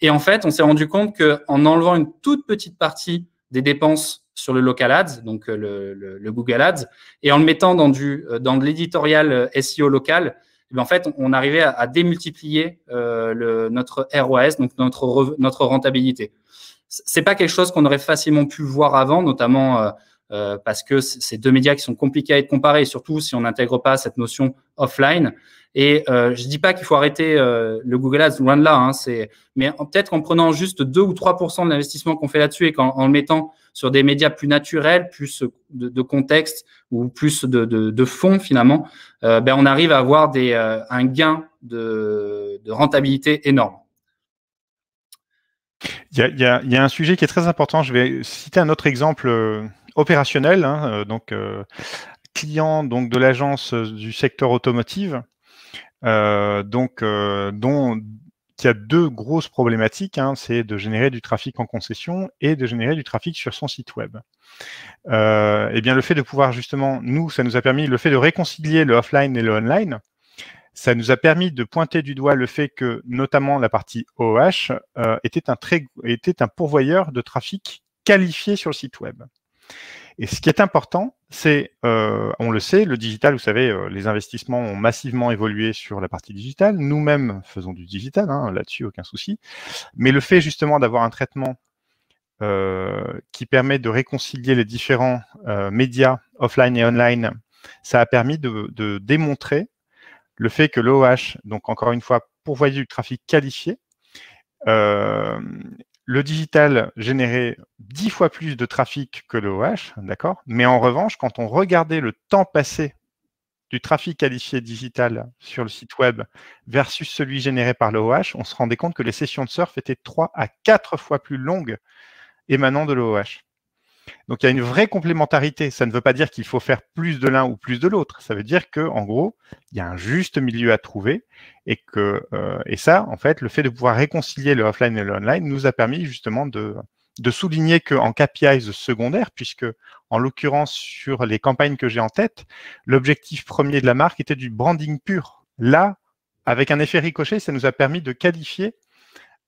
[SPEAKER 2] Et en fait, on s'est rendu compte qu'en enlevant une toute petite partie des dépenses sur le local ads, donc le Google Ads, et en le mettant dans de l'éditorial SEO local, et bien en fait, on arrivait à démultiplier notre ROAS, donc notre rentabilité. C'est pas quelque chose qu'on aurait facilement pu voir avant, notamment parce que c'est deux médias qui sont compliqués à être comparés, surtout si on n'intègre pas cette notion offline. Et je dis pas qu'il faut arrêter le Google Ads, loin de là. Hein, mais peut-être qu'en prenant juste 2 ou 3% de l'investissement qu'on fait là-dessus et qu'en le mettant sur des médias plus naturels, plus de contexte ou plus de fond finalement, on arrive à avoir un gain de rentabilité énorme.
[SPEAKER 5] Il y a un sujet qui est très important. Je vais citer un autre exemple opérationnel. Hein, client donc de l'agence du secteur automotive, qui a deux grosses problématiques. Hein, c'est de générer du trafic en concession et de générer du trafic sur son site web. Eh bien, le fait de pouvoir justement, ça nous a permis le fait de réconcilier le offline et le online. Ça nous a permis de pointer du doigt le fait que, notamment la partie OOH, était un pourvoyeur de trafic qualifié sur le site web. Et ce qui est important, c'est, on le sait, le digital, vous savez, les investissements ont massivement évolué sur la partie digitale. Nous-mêmes faisons du digital, hein, là-dessus, aucun souci. Mais le fait justement d'avoir un traitement qui permet de réconcilier les différents médias offline et online, ça a permis de démontrer le fait que l'OOH, donc encore une fois, pourvoyait du trafic qualifié, le digital générait 10 fois plus de trafic que l'OOH, d'accord? Mais en revanche, quand on regardait le temps passé du trafic qualifié digital sur le site web versus celui généré par l'OOH, on se rendait compte que les sessions de surf étaient 3 à 4 fois plus longues émanant de l'OOH. Donc, il y a une vraie complémentarité. Ça ne veut pas dire qu'il faut faire plus de l'un ou plus de l'autre. Ça veut dire qu'en gros, il y a un juste milieu à trouver et ça, en fait, le fait de pouvoir réconcilier le offline et le online nous a permis justement de souligner qu'en KPIs secondaires, puisque en l'occurrence sur les campagnes que j'ai en tête, l'objectif premier de la marque était du branding pur. Là, avec un effet ricochet, ça nous a permis de qualifier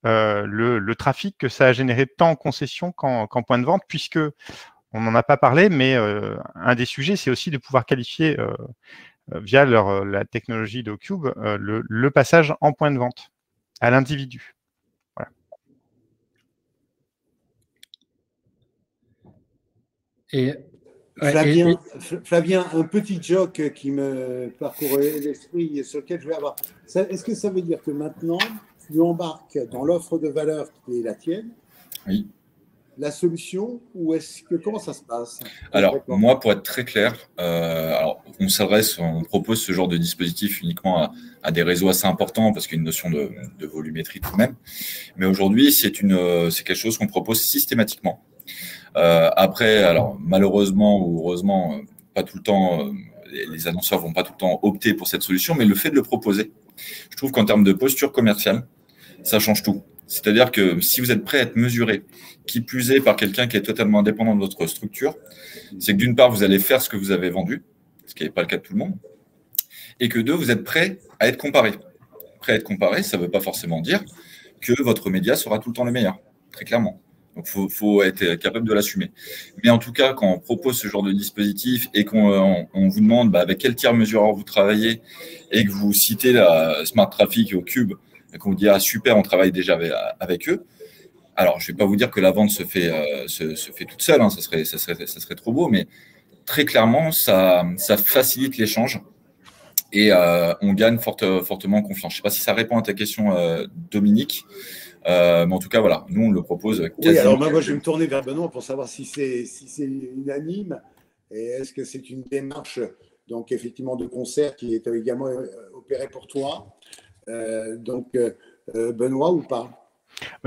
[SPEAKER 5] le trafic que ça a généré tant en concession qu'en point de vente, puisque on n'en a pas parlé, mais un des sujets, c'est aussi de pouvoir qualifier via la technologie d'Ocube le passage en point de vente à l'individu. Voilà.
[SPEAKER 1] Flavien, un petit joke qui me parcourait l'esprit et sur lequel je vais avoir. Est-ce que ça veut dire que maintenant, tu embarques dans l'offre de valeur qui est la tienne,
[SPEAKER 4] oui,
[SPEAKER 1] la solution, ou comment ça se passe?
[SPEAKER 4] Alors, moi, pour être très clair, on propose ce genre de dispositif uniquement à des réseaux assez importants parce qu'il y a une notion de volumétrie tout de même. Mais aujourd'hui, c'est quelque chose qu'on propose systématiquement. Après, alors malheureusement ou heureusement, pas tout le temps, les annonceurs vont pas tout le temps opter pour cette solution, mais le fait de le proposer, je trouve qu'en termes de posture commerciale, ça change tout. C'est-à-dire que si vous êtes prêt à être mesuré, qui plus est par quelqu'un qui est totalement indépendant de votre structure, c'est que d'une part, vous allez faire ce que vous avez vendu, ce qui n'est pas le cas de tout le monde, et que deux, vous êtes prêt à être comparé. Prêt à être comparé, ça ne veut pas forcément dire que votre média sera tout le temps le meilleur, très clairement. Donc, faut être capable de l'assumer. Mais en tout cas, quand on propose ce genre de dispositif et qu'on vous demande avec quel tiers mesureur vous travaillez et que vous citez la Smart Traffic au Cube, et qu'on vous dit « Ah, super, on travaille déjà avec eux », alors, je ne vais pas vous dire que la vente se fait toute seule, hein, ça serait trop beau, mais très clairement, ça facilite l'échange et on gagne fortement en confiance. Je ne sais pas si ça répond à ta question, Dominique. Mais en tout cas, voilà, nous, on le propose quasiment.
[SPEAKER 1] Oui, alors moi, je vais me tourner vers Benoît pour savoir si c'est unanime et est-ce que c'est une démarche donc effectivement de concert, qui est également opéré pour toi. Benoît, ou pas?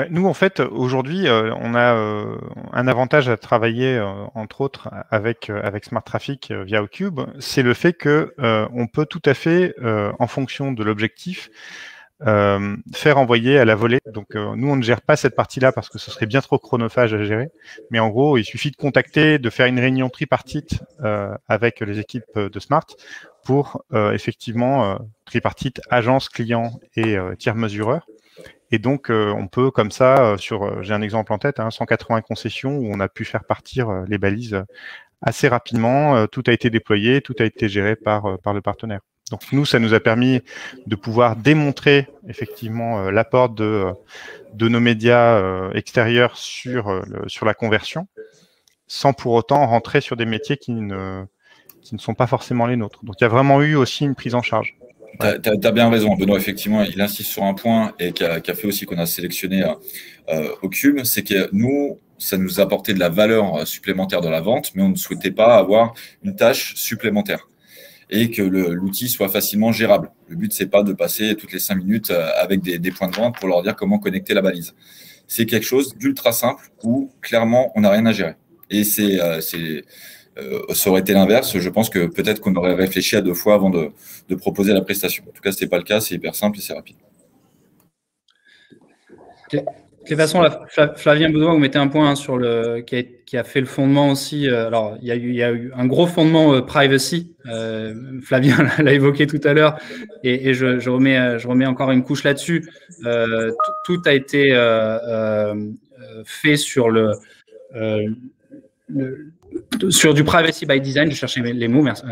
[SPEAKER 5] Nous, en fait, aujourd'hui, on a un avantage à travailler, entre autres, avec Smart Traffic via Ocube, c'est le fait que on peut tout à fait, en fonction de l'objectif, faire envoyer à la volée. Donc, nous, on ne gère pas cette partie-là parce que ce serait bien trop chronophage à gérer. Mais en gros, il suffit de contacter, de faire une réunion tripartite avec les équipes de Smart pour effectivement tripartite agence, client et tiers mesureur. Et donc, on peut comme ça, j'ai un exemple en tête, 180 concessions où on a pu faire partir les balises assez rapidement. Tout a été déployé, tout a été géré par le partenaire. Donc, nous, ça nous a permis de pouvoir démontrer effectivement l'apport de nos médias extérieurs sur la conversion, sans pour autant rentrer sur des métiers qui ne sont pas forcément les nôtres. Donc, il y a vraiment eu aussi une prise en charge.
[SPEAKER 4] Tu as bien raison, Benoît. Effectivement, il insiste sur un point et qui a fait aussi qu'on a sélectionné Ocube, c'est que nous, ça nous apportait de la valeur supplémentaire dans la vente, mais on ne souhaitait pas avoir une tâche supplémentaire et que l'outil soit facilement gérable. Le but, c'est pas de passer toutes les 5 minutes avec des points de vente pour leur dire comment connecter la balise. C'est quelque chose d'ultra simple où clairement, on n'a rien à gérer. Et ça aurait été l'inverse. Je pense que peut-être qu'on aurait réfléchi à 2 fois avant de proposer la prestation. En tout cas, ce n'est pas le cas. C'est hyper simple et c'est rapide.
[SPEAKER 2] De toute façon, Flavien, Benoît, vous mettez un point sur qui a fait le fondement aussi. Alors, il y a eu un gros fondement privacy. Flavien l'a évoqué tout à l'heure, et je remets encore une couche là-dessus. Tout a été fait sur sur du privacy by design, je cherchais les mots, merci,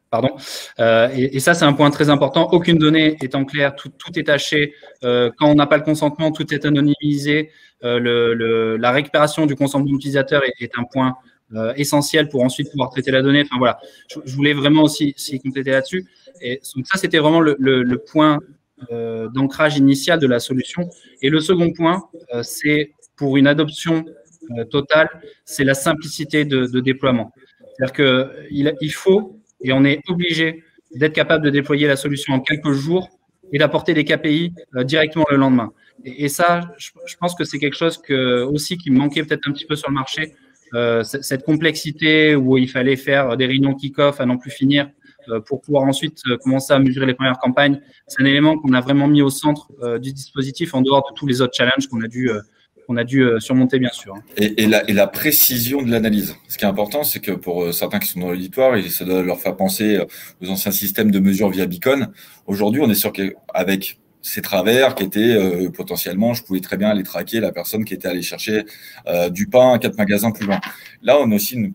[SPEAKER 2] pardon. Et ça, c'est un point très important. Aucune donnée est en clair, tout est haché. Quand on n'a pas le consentement, tout est anonymisé. La récupération du consentement utilisateur est un point essentiel pour ensuite pouvoir traiter la donnée. Enfin voilà, je voulais vraiment aussi compléter là-dessus. Et donc ça, c'était vraiment le point d'ancrage initial de la solution. Et le second point, c'est pour une adoption totale, c'est la simplicité de déploiement. C'est-à-dire qu'il faut, et on est obligé d'être capable de déployer la solution en quelques jours et d'apporter des KPI directement le lendemain. Et ça, je pense que c'est quelque chose aussi qui manquait peut-être un petit peu sur le marché, cette complexité où il fallait faire des réunions kick-off à n'en plus finir pour pouvoir ensuite commencer à mesurer les premières campagnes. C'est un élément qu'on a vraiment mis au centre du dispositif en dehors de tous les autres challenges qu'on a dû surmonter, bien sûr.
[SPEAKER 4] Et la précision de l'analyse. Ce qui est important, c'est que pour certains qui sont dans l'auditoire, ça doit leur faire penser aux anciens systèmes de mesure via Beacon. Aujourd'hui, on est sûr qu'avec ces travers qui étaient potentiellement, je pouvais très bien aller traquer la personne qui était allée chercher du pain à 4 magasins plus loin. Là, on a aussi une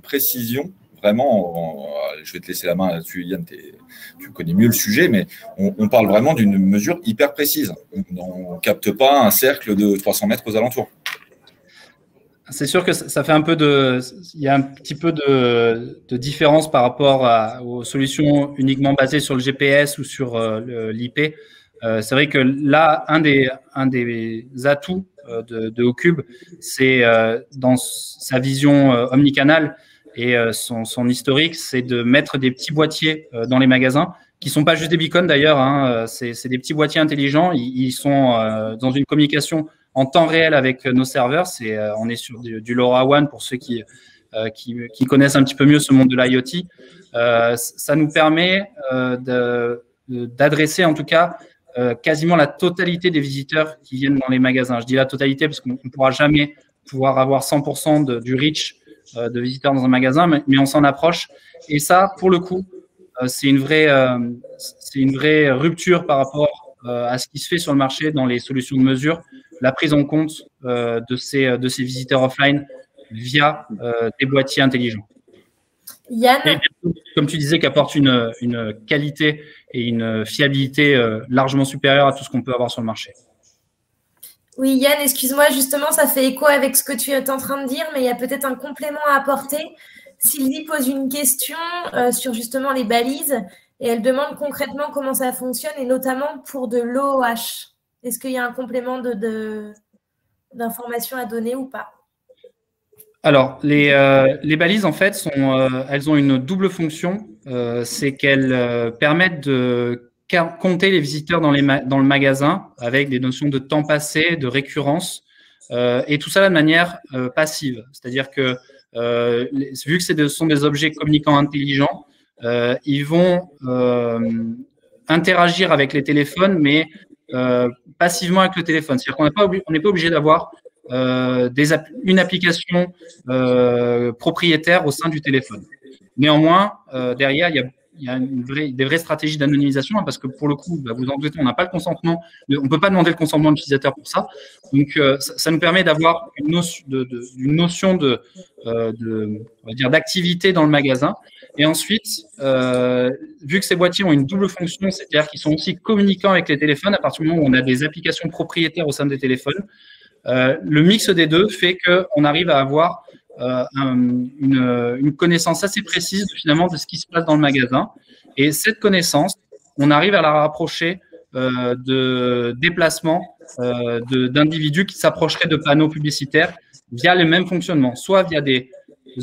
[SPEAKER 4] précision. Vraiment, je vais te laisser la main là-dessus, Yann, tu connais mieux le sujet, mais on parle vraiment d'une mesure hyper précise. On ne capte pas un cercle de 300 mètres aux alentours.
[SPEAKER 2] C'est sûr que ça fait il y a un petit peu de différence par rapport aux solutions uniquement basées sur le GPS ou sur l'IP. C'est vrai que là, un des atouts de Ocube, c'est dans sa vision omnicanal. Et son historique, c'est de mettre des petits boîtiers dans les magasins, qui ne sont pas juste des beacons d'ailleurs, c'est des petits boîtiers intelligents. Ils sont dans une communication en temps réel avec nos serveurs. On est sur du LoRaWAN pour ceux qui connaissent un petit peu mieux ce monde de l'IoT. Ça nous permet d'adresser en tout cas quasiment la totalité des visiteurs qui viennent dans les magasins. Je dis la totalité parce qu'on ne pourra jamais pouvoir avoir 100% du reach de visiteurs dans un magasin, mais on s'en approche. Et ça, pour le coup, c'est une vraie rupture par rapport à ce qui se fait sur le marché dans les solutions de mesure, la prise en compte de ces visiteurs offline via des boîtiers intelligents.
[SPEAKER 3] Yann,
[SPEAKER 2] et comme tu disais, qu'apporte une qualité et une fiabilité largement supérieure à tout ce qu'on peut avoir sur le marché.
[SPEAKER 3] Oui, Yann, excuse-moi, justement, ça fait écho avec ce que tu es en train de dire, mais il y a peut-être un complément à apporter. Sylvie pose une question sur justement les balises et elle demande concrètement comment ça fonctionne et notamment pour de l'OOH. Est-ce qu'il y a un complément d'information à donner ou pas?
[SPEAKER 2] Alors, les balises, en fait, elles ont une double fonction. C'est qu'elles permettent de compter les visiteurs dans le magasin avec des notions de temps passé, de récurrence, et tout ça de manière passive. C'est-à-dire que, vu que ce sont des objets communicants intelligents, ils vont interagir avec les téléphones, mais passivement avec le téléphone. C'est-à-dire qu'on n'est pas obligé d'avoir une application propriétaire au sein du téléphone. Néanmoins, derrière, il y a des vraies stratégies d'anonymisation, hein, parce que pour le coup, vous en doutez, on n'a pas le consentement, on ne peut pas demander le consentement de l'utilisateur pour ça. Donc, ça nous permet d'avoir une notion on va dire, d'activité dans le magasin. Et ensuite, vu que ces boîtiers ont une double fonction, c'est-à-dire qu'ils sont aussi communicants avec les téléphones, à partir du moment où on a des applications propriétaires au sein des téléphones, le mix des deux fait qu'on arrive à avoir une connaissance assez précise finalement de ce qui se passe dans le magasin. Et cette connaissance, on arrive à la rapprocher de déplacements d'individus qui s'approcheraient de panneaux publicitaires via les mêmes fonctionnements, soit via des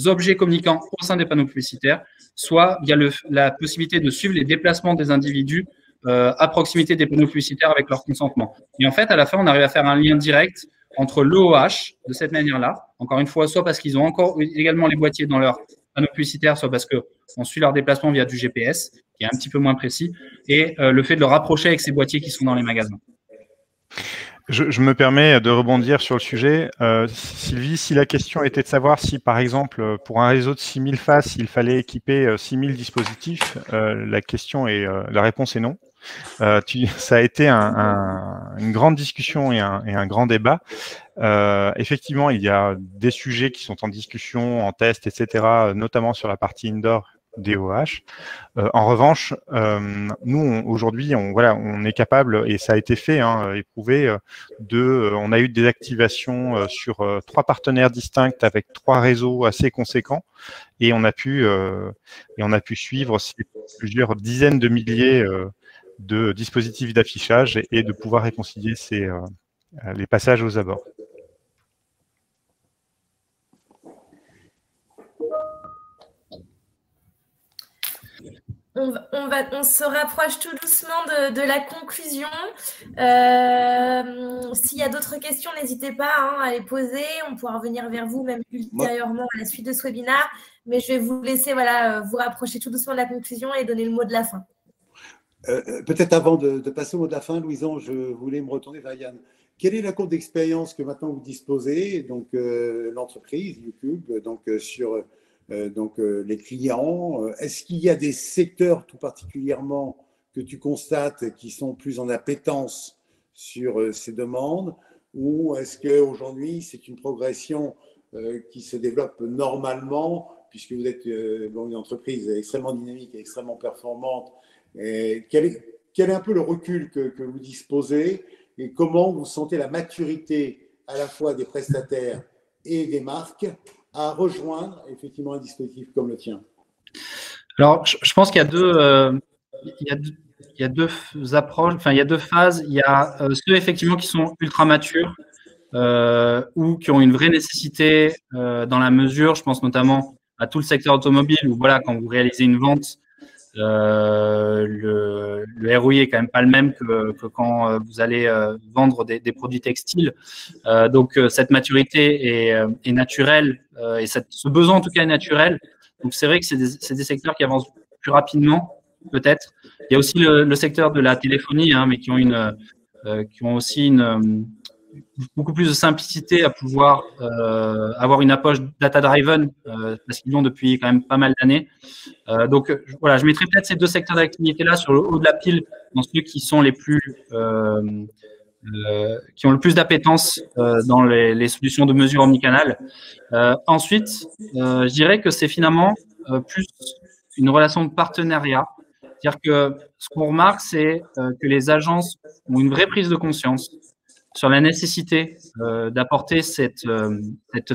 [SPEAKER 2] objets communicants au sein des panneaux publicitaires, soit via la possibilité de suivre les déplacements des individus à proximité des panneaux publicitaires avec leur consentement. Et en fait, à la fin, on arrive à faire un lien direct entre l'OOH de cette manière-là, encore une fois, soit parce qu'ils ont encore également les boîtiers dans leur panneau publicitaire, soit parce qu'on suit leur déplacement via du GPS, qui est un petit peu moins précis, et le fait de le rapprocher avec ces boîtiers qui sont dans les magasins.
[SPEAKER 5] Je me permets de rebondir sur le sujet. Sylvie, si la question était de savoir si, par exemple, pour un réseau de 6000 faces, il fallait équiper 6000 dispositifs, la réponse est non. Ça a été une grande discussion et un grand débat. Effectivement, il y a des sujets qui sont en discussion, en test, etc., notamment sur la partie indoor DOH. En revanche, nous, aujourd'hui, on est capable, et ça a été fait, éprouvé, on a eu des activations sur 3 partenaires distincts avec 3 réseaux assez conséquents, et on a pu suivre plusieurs dizaines de milliers de dispositifs d'affichage et de pouvoir réconcilier les passages aux abords.
[SPEAKER 3] On se rapproche tout doucement de la conclusion. S'il y a d'autres questions, n'hésitez pas à les poser. On pourra revenir vers vous même ultérieurement à la suite de ce webinaire. Mais je vais vous laisser vous rapprocher tout doucement de la conclusion et donner le mot de la fin.
[SPEAKER 1] Peut-être avant de passer au mot de la fin, Louison, je voulais me retourner vers Yann. Quelle est la courbe d'expérience que maintenant vous disposez, donc l'entreprise, YouTube, donc sur les clients? Est-ce qu'il y a des secteurs tout particulièrement que tu constates qui sont plus en appétence sur ces demandes, ou est-ce qu'aujourd'hui c'est une progression qui se développe normalement, puisque vous êtes une entreprise extrêmement dynamique et extrêmement performante? Quel est un peu le recul que vous disposez, et comment vous sentez la maturité à la fois des prestataires et des marques à rejoindre effectivement un dispositif comme le tien?
[SPEAKER 2] Alors, je pense qu'il y a deux approches, enfin il y a 2 phases. Il y a ceux effectivement qui sont ultra matures ou qui ont une vraie nécessité dans la mesure, je pense notamment à tout le secteur automobile, où quand vous réalisez une vente, le ROI est quand même pas le même que quand vous allez vendre des produits textiles. Donc cette maturité est naturelle et ce besoin en tout cas est naturel. Donc c'est vrai que c'est des secteurs qui avancent plus rapidement peut-être. Il y a aussi le secteur de la téléphonie, mais qui ont aussi beaucoup plus de simplicité à pouvoir avoir une approche data-driven parce qu'ils l'ont depuis quand même pas mal d'années. Donc voilà, je mettrais peut-être ces 2 secteurs d'activité-là sur le haut de la pile dans ceux qui sont les plus qui ont le plus d'appétence dans les solutions de mesure omnicanal. Ensuite, je dirais que c'est finalement plus une relation de partenariat. C'est-à-dire que ce qu'on remarque, c'est que les agences ont une vraie prise de conscience sur la nécessité d'apporter cette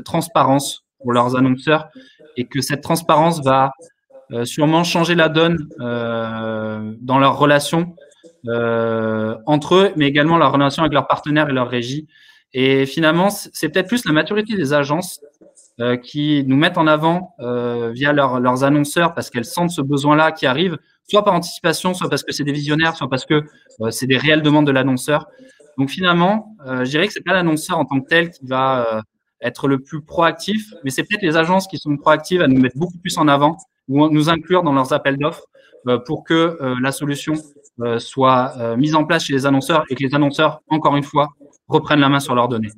[SPEAKER 2] transparence pour leurs annonceurs, et que cette transparence va sûrement changer la donne dans leurs relations entre eux, mais également leurs relations avec leurs partenaires et leurs régies. Et finalement, c'est peut-être plus la maturité des agences qui nous mettent en avant via leurs annonceurs parce qu'elles sentent ce besoin-là qui arrive, soit par anticipation, soit parce que c'est des visionnaires, soit parce que c'est des réelles demandes de l'annonceur. Donc finalement, je dirais que c'est pas l'annonceur en tant que tel qui va être le plus proactif, mais c'est peut-être les agences qui sont proactives à nous mettre beaucoup plus en avant ou nous inclure dans leurs appels d'offres pour que la solution soit mise en place chez les annonceurs et que les annonceurs, encore une fois, reprennent la main sur leurs données.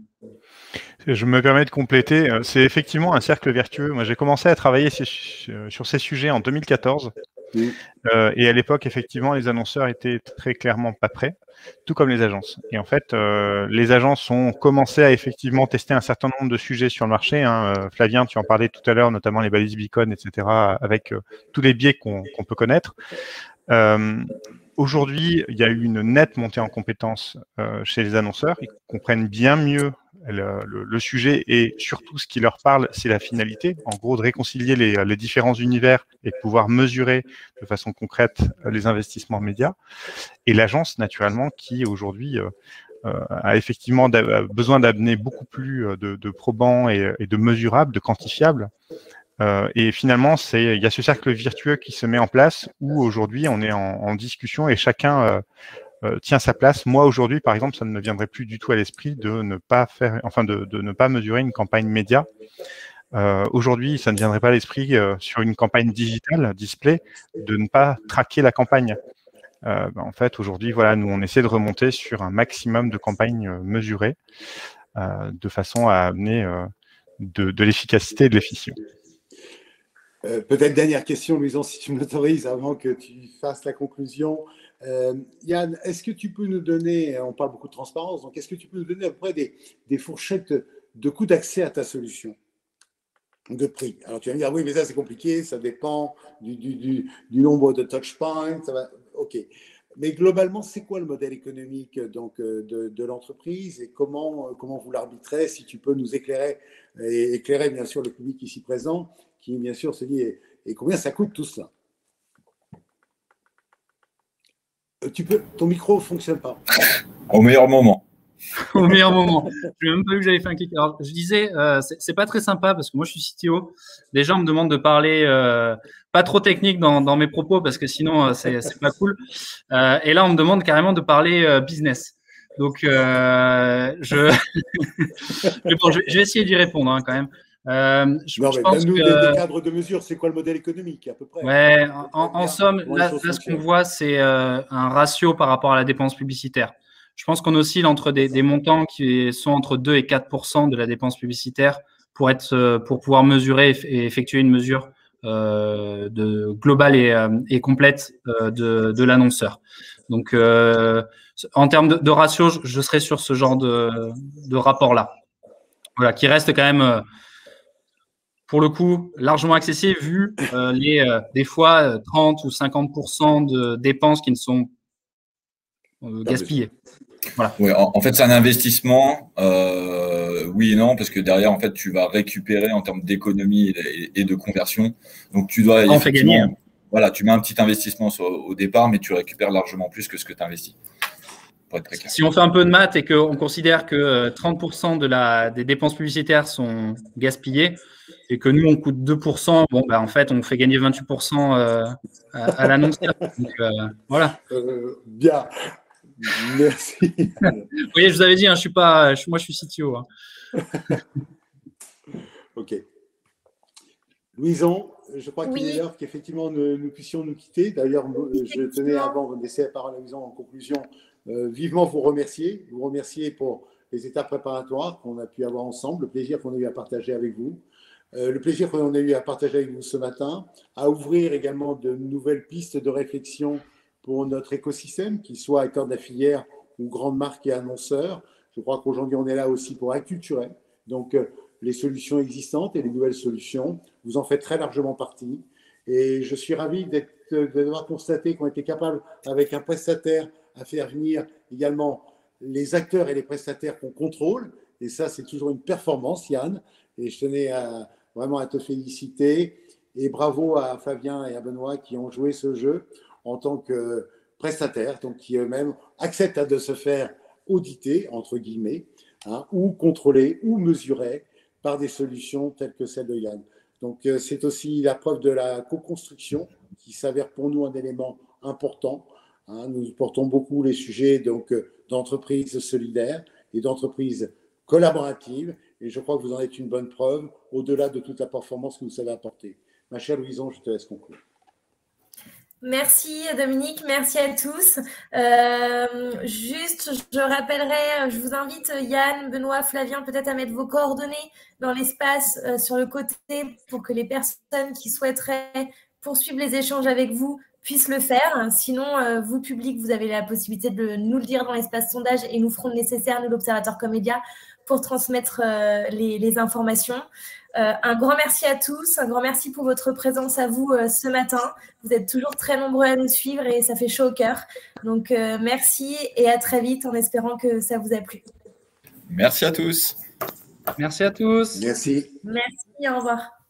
[SPEAKER 5] Je me permets de compléter. C'est effectivement un cercle vertueux. Moi, j'ai commencé à travailler sur ces sujets en 2014. Et à l'époque, effectivement, les annonceurs étaient très clairement pas prêts, tout comme les agences. Et en fait, les agences ont commencé à effectivement tester un certain nombre de sujets sur le marché. Flavien, tu en parlais tout à l'heure, notamment les balises beacon, etc., avec tous les biais qu'on peut connaître. Aujourd'hui, il y a eu une nette montée en compétences chez les annonceurs. Ils comprennent bien mieux le sujet et surtout ce qui leur parle, c'est la finalité. En gros, de réconcilier les différents univers et de pouvoir mesurer de façon concrète les investissements médias. Et l'agence, naturellement, qui aujourd'hui a effectivement besoin d'amener beaucoup plus de probants et de mesurables, de quantifiables. Et finalement, il y a ce cercle vertueux qui se met en place où aujourd'hui on est en discussion et chacun tient sa place. Moi aujourd'hui, par exemple, ça ne me viendrait plus du tout à l'esprit de ne pas faire, enfin de ne pas mesurer une campagne média. Aujourd'hui, ça ne viendrait pas à l'esprit sur une campagne digitale, display, de ne pas traquer la campagne. En fait, aujourd'hui, voilà, nous on essaie de remonter sur un maximum de campagnes mesurées de façon à amener de l'efficacité et de l'efficience.
[SPEAKER 1] Peut-être dernière question, Louison, si tu m'autorises, avant que tu fasses la conclusion. Yann, est-ce que tu peux nous donner, on parle beaucoup de transparence, donc est-ce que tu peux nous donner à peu près des fourchettes de coûts d'accès à ta solution, de prix? Alors tu vas me dire, oui, mais ça c'est compliqué, ça dépend du nombre de touchpoints, ça va, ok. Mais globalement, c'est quoi le modèle économique donc, de l'entreprise et comment vous l'arbitrez? Si tu peux nous éclairer, et éclairer bien sûr le public ici présent, qui bien sûr se dit et combien ça coûte tout cela? Ton micro ne fonctionne pas.
[SPEAKER 4] Au meilleur moment.
[SPEAKER 2] Au meilleur moment. Je n'ai même pas vu que j'avais fait un clic. Alors, je disais, c'est pas très sympa parce que moi, je suis CTO. Les gens me demandent de parler pas trop technique dans mes propos parce que sinon, c'est pas cool. Et là, on me demande carrément de parler business. Donc, je vais essayer d'y répondre quand même.
[SPEAKER 1] Je pense que des cadres de mesure, c'est quoi le modèle économique à peu près?
[SPEAKER 2] Ouais, en somme, là ce qu'on voit, c'est un ratio par rapport à la dépense publicitaire. Je pense qu'on oscille entre des montants qui sont entre 2 et 4% de la dépense publicitaire pour pouvoir mesurer et effectuer une mesure globale et complète de l'annonceur. Donc, en termes de ratio, je serais sur ce genre de rapport-là. Voilà, qui reste quand même pour le coup, largement accessible vu des fois 30 ou 50% de dépenses qui ne sont gaspillées. Voilà.
[SPEAKER 4] Oui, en fait, c'est un investissement, oui et non, parce que derrière, en fait, tu vas récupérer en termes d'économie et de conversion. Donc, tu dois
[SPEAKER 2] on fait gagner.
[SPEAKER 4] Voilà, tu mets un petit investissement au départ, mais tu récupères largement plus que ce que tu investis.
[SPEAKER 2] Si on fait un peu de maths et qu'on considère que 30% des dépenses publicitaires sont gaspillées et que nous, on coûte 2%, bon, en fait, on fait gagner 28% à l'annonceur. Voilà.
[SPEAKER 1] Bien. Merci.
[SPEAKER 2] Vous voyez, je vous avais dit, moi, je suis CTO.
[SPEAKER 1] OK. Louison, je crois qu'il est l'heure qu'effectivement nous puissions nous quitter. D'ailleurs, je tenais, avant de laisser la parole à Louison en conclusion, vivement vous remercier pour les étapes préparatoires qu'on a pu avoir ensemble, le plaisir qu'on a eu à partager avec vous, le plaisir qu'on a eu à partager avec vous ce matin, à ouvrir également de nouvelles pistes de réflexion pour notre écosystème, qu'il soit acteur de la filière ou grande marque et annonceur. Je crois qu'aujourd'hui, on est là aussi pour acculturer. Donc, les solutions existantes et les nouvelles solutions, vous en faites très largement partie. Et je suis ravi d'avoir constaté qu'on était capable, avec un prestataire, à faire venir également les acteurs et les prestataires qu'on contrôle. Et ça, c'est toujours une performance, Yann. Et je tenais vraiment à te féliciter. Et bravo à Fabien et à Benoît qui ont joué ce jeu en tant que prestataires, donc qui eux-mêmes acceptent de se faire auditer, entre guillemets, ou contrôler, ou mesurer par des solutions telles que celle de Yann. Donc, c'est aussi la preuve de la co-construction qui s'avère pour nous un élément important. Nous portons beaucoup les sujets d'entreprises solidaires et d'entreprises collaboratives. Et je crois que vous en êtes une bonne preuve, au-delà de toute la performance que vous savez apporter. Ma chère Louison, je te laisse conclure.
[SPEAKER 3] Merci Dominique, merci à tous. Juste, je rappellerai, je vous invite Yann, Benoît, Flavien, peut-être à mettre vos coordonnées dans l'espace sur le côté pour que les personnes qui souhaiteraient poursuivre les échanges avec vous puissent le faire. Sinon, vous, public, vous avez la possibilité de nous le dire dans l'espace sondage et nous ferons le nécessaire, nous, l'Observatoire Comédia, pour transmettre les informations. Un grand merci à tous, un grand merci pour votre présence à vous ce matin. Vous êtes toujours très nombreux à nous suivre et ça fait chaud au cœur. Donc, merci et à très vite en espérant que ça vous a plu.
[SPEAKER 4] Merci à tous.
[SPEAKER 2] Merci à tous.
[SPEAKER 1] Merci.
[SPEAKER 3] Merci, au revoir.